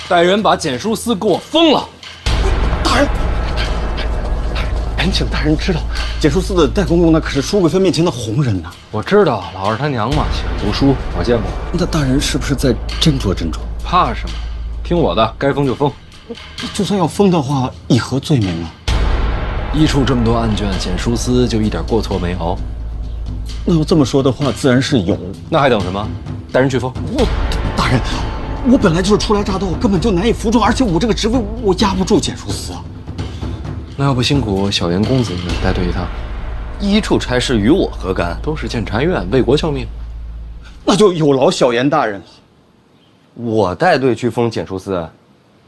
Speaker 1: 带人把检书司给我封了。
Speaker 15: 大人，恳请大人知道，检书司的戴公公那可是书贵妃面前的红人呐。
Speaker 1: 我知道，老二他娘嘛，喜欢读书，我见过。
Speaker 15: 那大人是不是再斟酌斟酌？
Speaker 1: 怕什么？听我的，该封就封。
Speaker 15: 就算要封的话，以何罪名啊？
Speaker 1: 医处这么多案卷，检书司就一点过错没有？
Speaker 15: 那要这么说的话，自然是有。
Speaker 1: 那还等什么？带人去封。
Speaker 15: 大人，我本来就是初来乍到，根本就难以服众，而且我这个职位我压不住检书司啊。
Speaker 1: 那要不辛苦小严公子带队一趟？
Speaker 9: 医处差事与我何干？
Speaker 1: 都是监察院为国效命。
Speaker 15: 那就有劳小严大人了。
Speaker 9: 我带队去封检书司，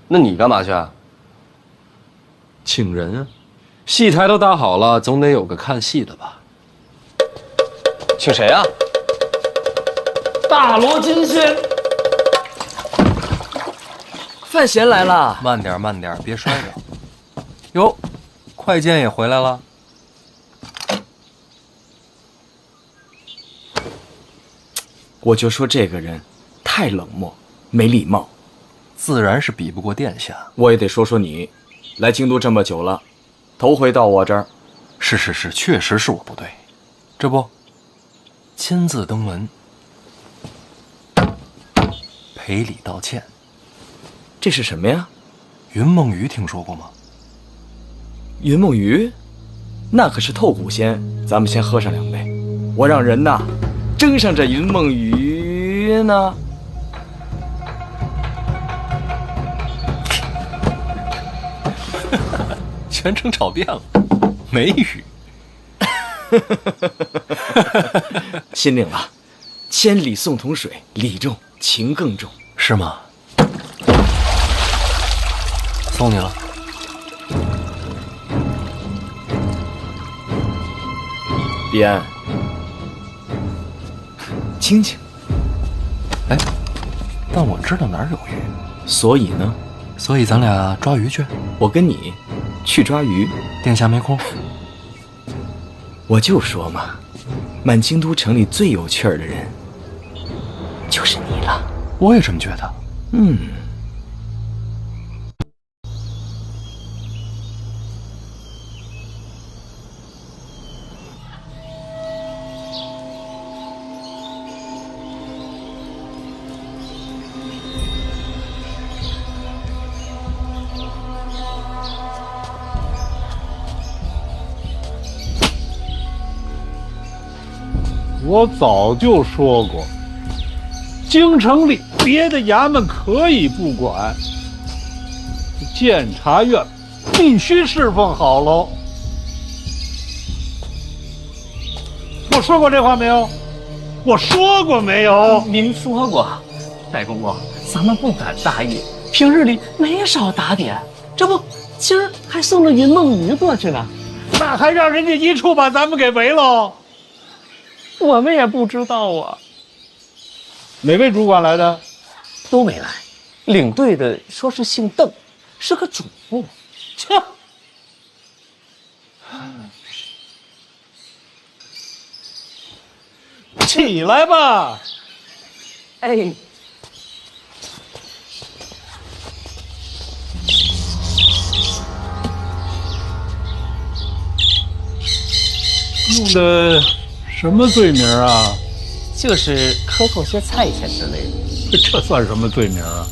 Speaker 9: 那你干嘛去啊？
Speaker 1: 请人啊，戏台都搭好了，总得有个看戏的吧？请谁啊？大罗金仙。
Speaker 16: 范闲来了。
Speaker 6: 慢点，慢点，别摔着。哟，快剑也回来了。
Speaker 16: 我就说这个人太冷漠，没礼貌。
Speaker 6: 自然是比不过殿下。
Speaker 16: 我也得说说你，来京都这么久了，头回到我这儿。
Speaker 6: 是，确实是我不对。这不，亲自登门，赔礼道歉。
Speaker 16: 这是什么呀？
Speaker 6: 云梦鱼听说过吗？
Speaker 16: 云梦鱼，那可是透骨仙。咱们先喝上2杯，我让人呐蒸上这云梦鱼呢。
Speaker 6: 全程炒变了，没鱼。
Speaker 16: 心领了，千里送桶水，礼重情更重，
Speaker 6: 是吗？送你了。
Speaker 16: 彼岸，清清。
Speaker 6: 哎，但我知道哪儿有鱼，
Speaker 16: 所以呢？
Speaker 6: 所以咱俩抓鱼去。
Speaker 16: 我跟你去抓鱼，
Speaker 6: 殿下没空。
Speaker 16: 我就说嘛，满京都城里最有趣儿的人就是你了。
Speaker 6: 我也这么觉得。
Speaker 17: 我早就说过，京城里别的衙门可以不管，监察院必须侍奉好喽。我说过这话没有？我说过没有？
Speaker 1: 您说过，戴公公，咱们不敢大意，平日里没少打点，这不今儿还送了云梦鱼过去呢，
Speaker 17: 那还让人家一处把咱们给围喽？
Speaker 1: 我们也不知道啊。
Speaker 17: 哪位主管来的？
Speaker 1: 都没来，领队的说是姓邓，是个主簿。切！
Speaker 17: 起来吧。
Speaker 1: 哎。
Speaker 17: 用的什么罪名啊？
Speaker 1: 就是克扣些菜钱之类的。
Speaker 17: 这算什么罪名啊？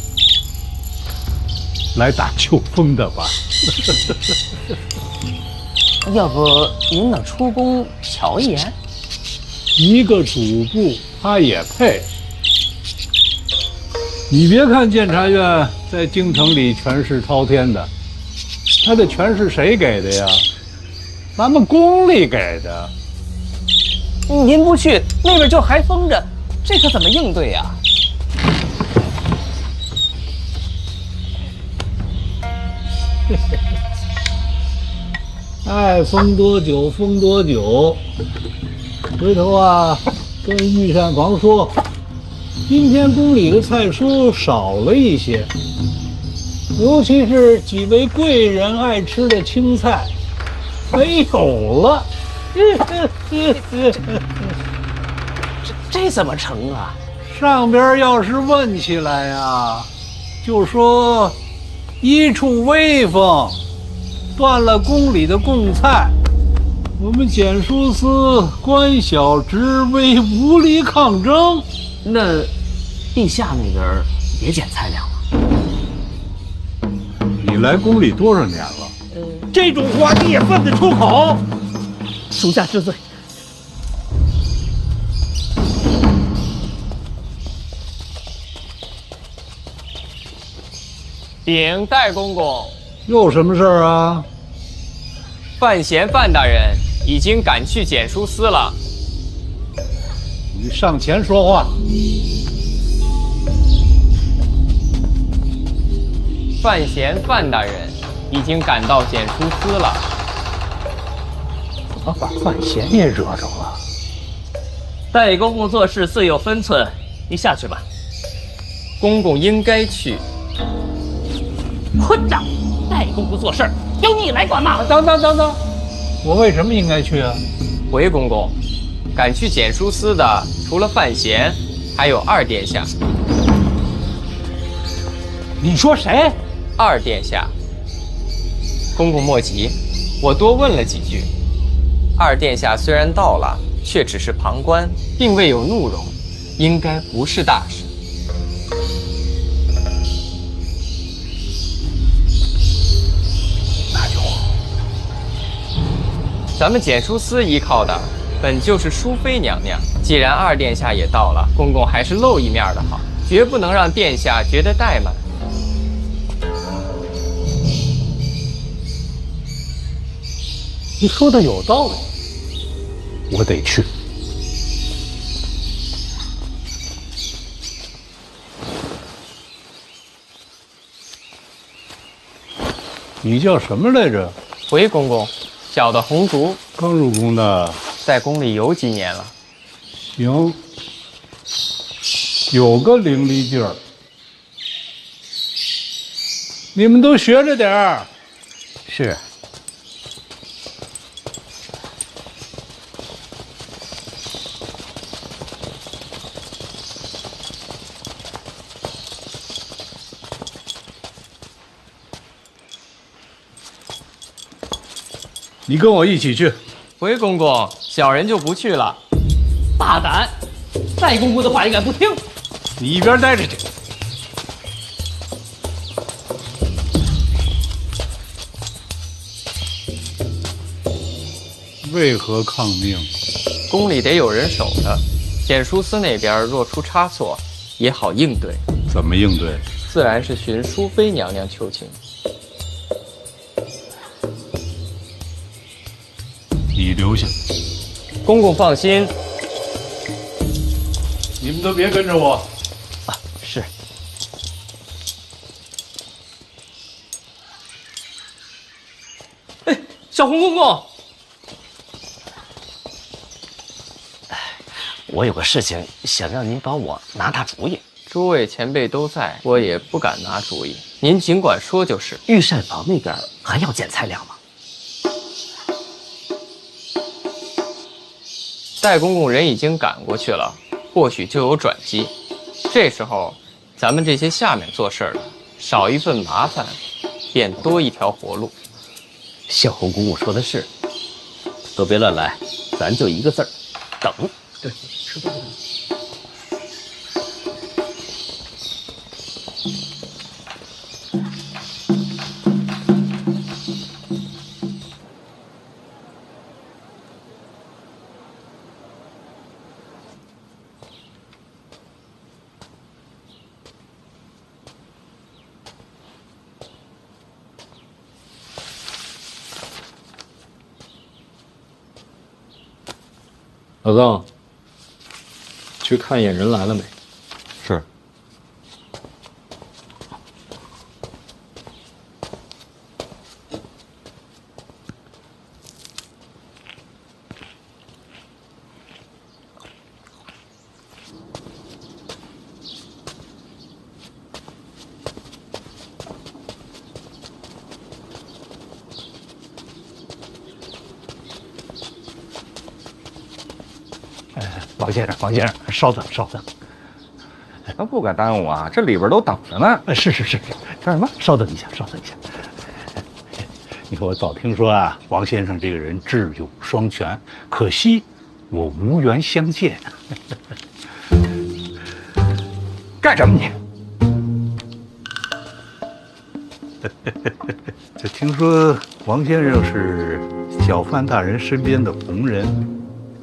Speaker 17: 来打秋风的吧。
Speaker 1: 要不您能出宫瞧一眼？
Speaker 17: 一个主簿他也配？你别看监察院在京城里权势滔天的，他的权势谁给的呀？咱们宫里给的。
Speaker 1: 您不去，那边就还封着，这可怎么应对呀？
Speaker 17: 爱封多久封多久。回头啊，跟御膳房说，今天宫里的菜蔬少了一些，尤其是几位贵人爱吃的青菜，没有了。
Speaker 1: 这怎么成啊？
Speaker 17: 上边要是问起来呀，就说一处威风，断了宫里的贡菜，我们检书司官小职微，无力抗争。
Speaker 1: 那陛下那边也减菜粮了？
Speaker 17: 你来宫里多少年了？这种话你也问得出口？
Speaker 1: 属下知罪。
Speaker 18: 禀戴公公，
Speaker 17: 又什么事儿啊？
Speaker 18: 范闲范大人已经赶去检书司了。
Speaker 17: 你上前说话。
Speaker 18: 范闲范大人已经赶到检书司了。
Speaker 17: 怎么把范闲也惹着了？
Speaker 18: 代公公做事自有分寸，你下去吧。
Speaker 9: 公公应该去。
Speaker 18: 混账！代公公做事由你来管吗？
Speaker 17: 等，我为什么应该去啊？
Speaker 18: 回公公，赶去检书司的除了范闲，还有二殿下。
Speaker 17: 你说谁？
Speaker 18: 二殿下。公公莫急，我多问了几句。二殿下虽然到了，却只是旁观，并未有怒容，应该不是大事。
Speaker 17: 那就好。
Speaker 18: 咱们检书司依靠的本就是淑妃娘娘，既然二殿下也到了，公公还是露一面的好，绝不能让殿下觉得怠慢。
Speaker 17: 你说的有道理，我得去。你叫什么来着？
Speaker 18: 回公公，小的红烛。
Speaker 17: 刚入宫的，
Speaker 18: 在宫里有几年了。
Speaker 17: 行，有个伶俐劲儿。你们都学着点儿。
Speaker 3: 是。
Speaker 17: 你跟我一起去。
Speaker 18: 回公公，小人就不去了。大胆！代公公的话你敢不听？
Speaker 17: 你一边待着去。为何抗命？
Speaker 18: 宫里得有人守着，检书司那边若出差错，也好应对。
Speaker 17: 怎么应对？
Speaker 18: 自然是寻淑妃娘娘求情。
Speaker 17: 你留下。
Speaker 18: 公公放心。
Speaker 17: 你们都别跟着我。
Speaker 18: 啊，是。哎，小红公公。
Speaker 19: 我有个事情想让您帮我拿主意。
Speaker 18: 诸位前辈都在，我也不敢拿主意。您尽管说就是。
Speaker 19: 御膳房那边还要减菜量吗？
Speaker 18: 代公公人已经赶过去了，或许就有转机。这时候，咱们这些下面做事的，少一份麻烦，便多一条活路。
Speaker 19: 小红公公说的是，都别乱来，咱就一个字儿，等。
Speaker 17: 对，吃饭。
Speaker 5: 老邓，去看一眼人来了没？
Speaker 15: 是。
Speaker 17: 王先生，稍等。
Speaker 12: 咱不敢耽误啊，这里边都等着呢。
Speaker 17: 是，干什么？稍等一下。你说我早听说啊，王先生这个人智勇双全，可惜我无缘相见。干什么你？就听说王先生是小范大人身边的红人。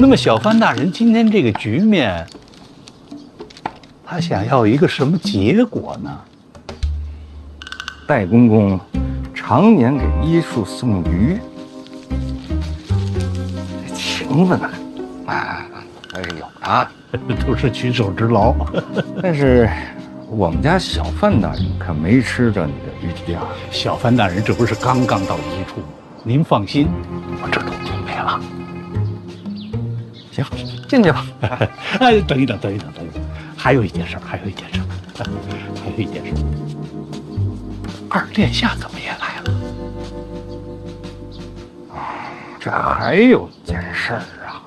Speaker 17: 那么小范大人今天这个局面，他想要一个什么结果呢？
Speaker 12: 代公公常年给医术送鱼，这情分呢，还是有的，
Speaker 17: 都是举手之劳。
Speaker 12: 但是我们家小范大人可没吃着你的鱼呀。
Speaker 17: 小范大人这不是刚到医处吗？您放心，我这都准备了。行，进去吧。哎，等一等，还有一件事，二殿下怎么也来了？这还有件事啊。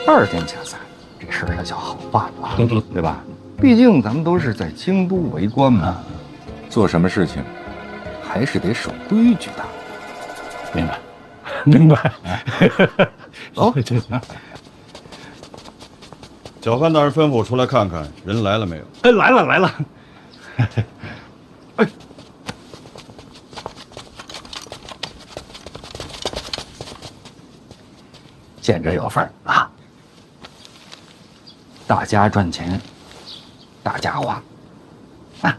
Speaker 17: 二殿下在，这事儿就好办了，对吧？毕竟咱们都是在京都为官嘛，做什么事情还是得守规矩的。明白。走，
Speaker 15: 小范大人吩咐我出来看看，人来了没有？
Speaker 17: 来了。哎，见着有份儿啊！大家赚钱，大家花，啊！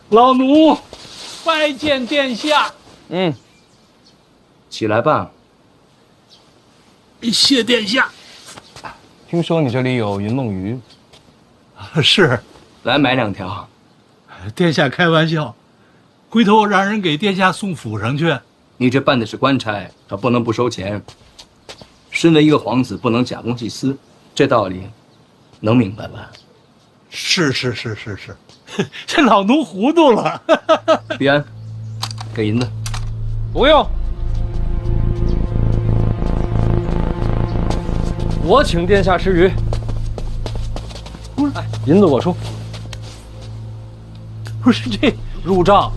Speaker 17: 老奴拜见殿下。
Speaker 16: 起来吧。
Speaker 17: 谢殿下。
Speaker 1: 听说你这里有云梦鱼，
Speaker 17: 是，
Speaker 16: 来买2条。
Speaker 17: 殿下开玩笑，回头让人给殿下送府上去。
Speaker 16: 你这办的是官差，可不能不收钱。身为一个皇子，不能假公济私，这道理能明白吧？
Speaker 17: 是，这老奴糊涂了。
Speaker 16: 必安，给银子。
Speaker 1: 不用，我请殿下吃鱼。银子我出。
Speaker 17: 不是这
Speaker 1: 入账。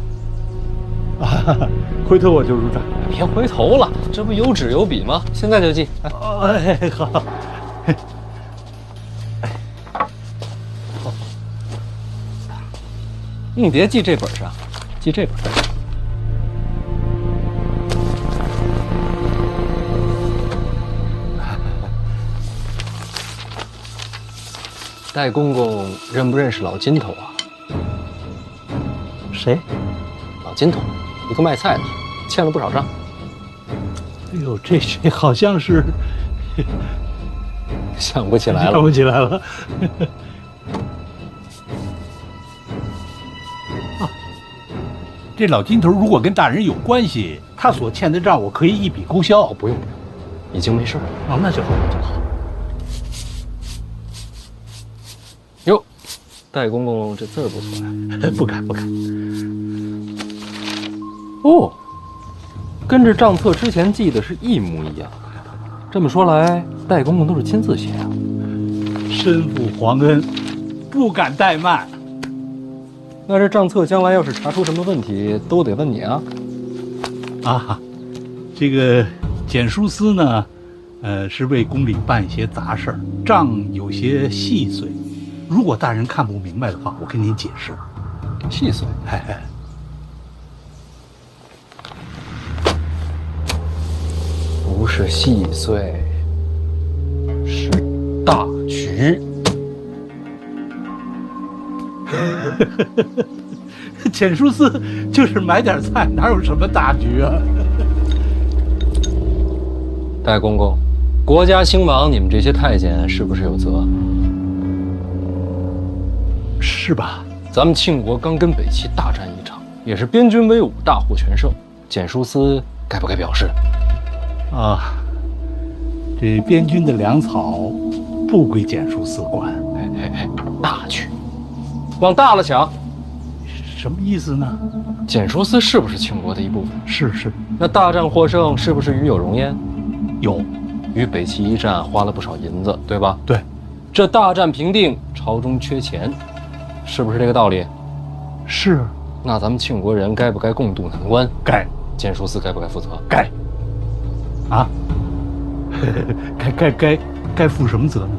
Speaker 17: 回头我就入账。
Speaker 1: 别回头了，这不有纸有笔吗？现在就记。
Speaker 17: 哎，好。
Speaker 1: 你别记这本上，记这本。戴公公认不认识老金头啊？
Speaker 17: 谁？
Speaker 1: 老金头，一个卖菜的，欠了不少账。
Speaker 17: 哎呦，这好像是
Speaker 1: 想不起来了。
Speaker 17: 想不起来了。这老金头如果跟大人有关系，他所欠的账我可以一笔勾销。
Speaker 1: 不用，已经没事了。
Speaker 17: 哦，那就好，那就好。
Speaker 1: 哟，戴公公这字儿不错呀。
Speaker 17: 不敢。
Speaker 1: 哦，跟这账册之前记的是一模一样。这么说来，戴公公都是亲自写啊。
Speaker 17: 身负皇恩，不敢怠慢。
Speaker 1: 那这账册将来要是查出什么问题，都得问你啊！
Speaker 17: 这个简书司呢，是为宫里办一些杂事儿，账有些细碎。如果大人看不明白的话，我跟您解释。
Speaker 1: 细碎？不是细碎，是大局。
Speaker 17: 简书司就是买点菜，哪有什么大局啊？
Speaker 1: 戴公公，国家兴亡，你们这些太监是不是有责？
Speaker 17: 是吧？
Speaker 1: 咱们庆国刚跟北齐大战一场，也是边军威武，大获全胜。简书司该不该表示？
Speaker 17: 这边军的粮草不归简书司管。
Speaker 1: 大局，往大了想。
Speaker 17: 什么意思呢？
Speaker 1: 简书司是不是庆国的一部分？
Speaker 17: 是。
Speaker 1: 那大战获胜是不是与有荣焉？
Speaker 17: 有。
Speaker 1: 与北齐一战花了不少银子，对吧？
Speaker 17: 对。
Speaker 1: 这大战平定，朝中缺钱，是不是这个道理？
Speaker 17: 是。
Speaker 1: 那咱们庆国人该不该共度难关？
Speaker 17: 该。
Speaker 1: 简书司该不该负责？
Speaker 17: 该。该负什么责呢？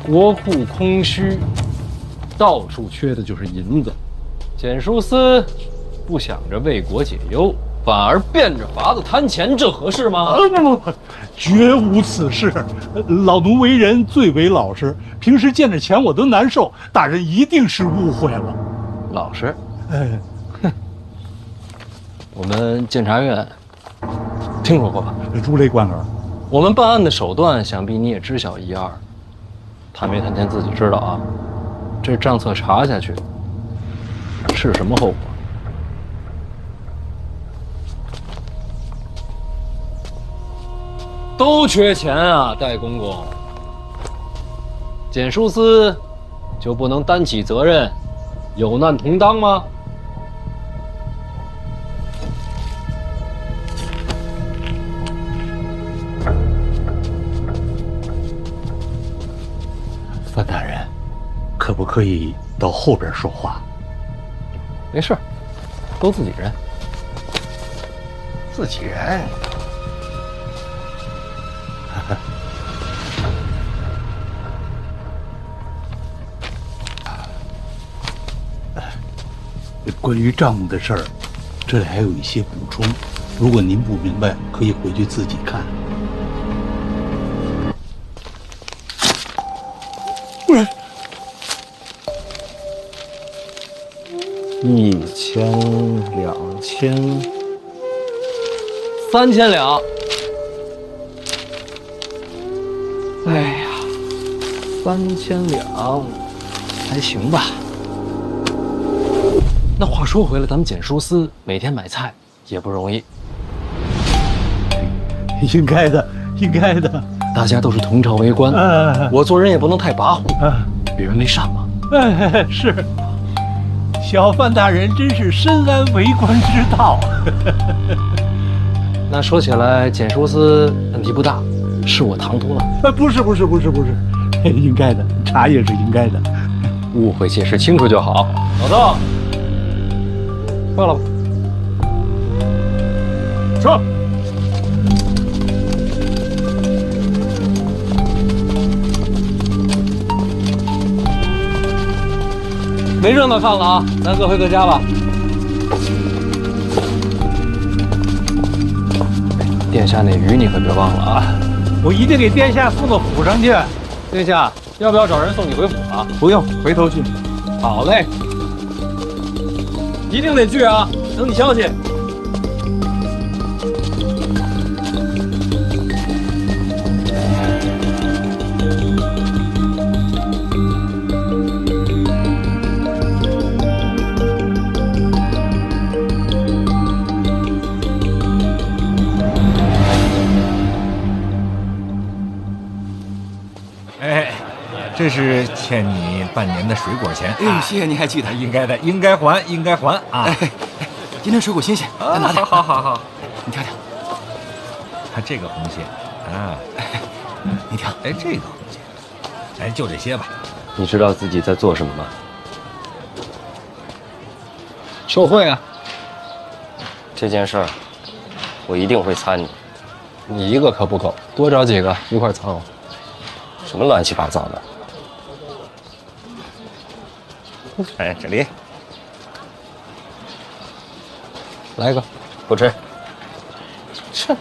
Speaker 1: 国库空虚，到处缺的就是银子。简书司不想着为国解忧，反而变着法子贪钱，这合适吗？
Speaker 17: 不，绝无此事。老奴为人最为老实，平时见着钱我都难受。大人一定是误会了。
Speaker 1: 老实？我们监察院听说过吧？
Speaker 17: 如雷贯耳。
Speaker 1: 我们办案的手段，想必你也知晓一二。谭梅谭先自己知道啊，这账册查下去是什么后果？都缺钱啊，戴公公。检书司就不能担起责任，有难同当吗？
Speaker 17: 范大人，可不可以到后边说话？
Speaker 1: 没事，都自己人。
Speaker 2: 自己人。
Speaker 17: 关于账目的事儿，这里还有一些补充，如果您不明白，可以回去自己看。
Speaker 1: 1000、2000、3000两。哎呀，3000两还行吧。那话说回来，咱们检书司每天买菜也不容易。
Speaker 17: 应该的，应该的。
Speaker 1: 大家都是同朝为官，我做人也不能太跋扈，与人为善嘛。
Speaker 17: 是。小范大人真是深谙为官之道。
Speaker 1: 那说起来，检书司问题不大，是我唐突了。
Speaker 17: 不是，应该的，茶也是应该的。
Speaker 1: 误会解释清楚就好。老邓，换了吧。撤。没热闹看了啊，咱各回各家吧。殿下那鱼你可别忘了啊！
Speaker 17: 我一定给殿下送到府上去。
Speaker 1: 殿下，要不要找人送你回府啊？
Speaker 17: 不用，回头去。
Speaker 1: 好嘞，一定得去啊！等你消息。
Speaker 12: 这是欠你半年的水果钱。
Speaker 16: 哎，谢谢您还记得，
Speaker 12: 应该的，应该还，应该还啊！
Speaker 16: 哎，今天水果新鲜，再拿点。
Speaker 12: 好，
Speaker 16: 你挑挑。
Speaker 12: 看这个红线啊，
Speaker 16: 你挑。
Speaker 12: 哎，这个红线，哎，就这些吧。
Speaker 9: 你知道自己在做什么吗？
Speaker 1: 受贿啊！
Speaker 9: 这件事儿，我一定会参你。
Speaker 1: 你一个可不够，多找几个一块参我。
Speaker 9: 什么乱七八糟的？
Speaker 12: 哎，这里
Speaker 1: 来一个，
Speaker 9: 不吃。
Speaker 1: 切。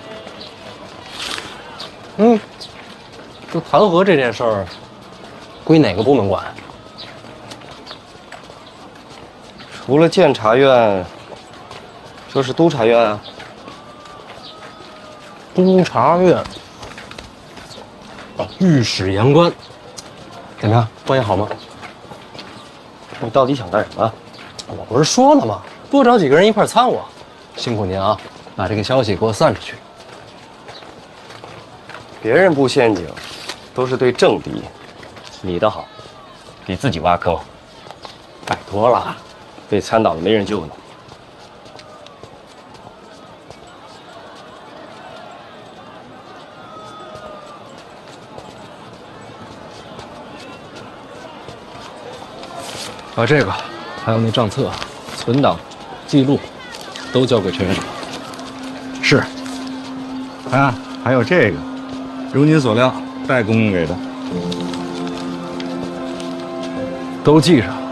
Speaker 1: 这弹劾这件事儿，归哪个部门管？
Speaker 9: 除了监察院，就是督察院啊。
Speaker 1: 督察院。御史言官，怎么样？关系好吗？
Speaker 9: 你到底想干什么？
Speaker 1: 我不是说了吗？多找几个人一块参我。辛苦您啊，把这个消息给我散出去。
Speaker 9: 别人布陷阱，都是对政敌，你的好，给自己挖坑。
Speaker 1: 拜托了，
Speaker 9: 被参倒了没人救你。
Speaker 1: 把这个，还有那账册、存档、记录，都交给陈院长。
Speaker 12: 是。啊，还有这个，如您所料，戴公公给的，
Speaker 1: 都记上。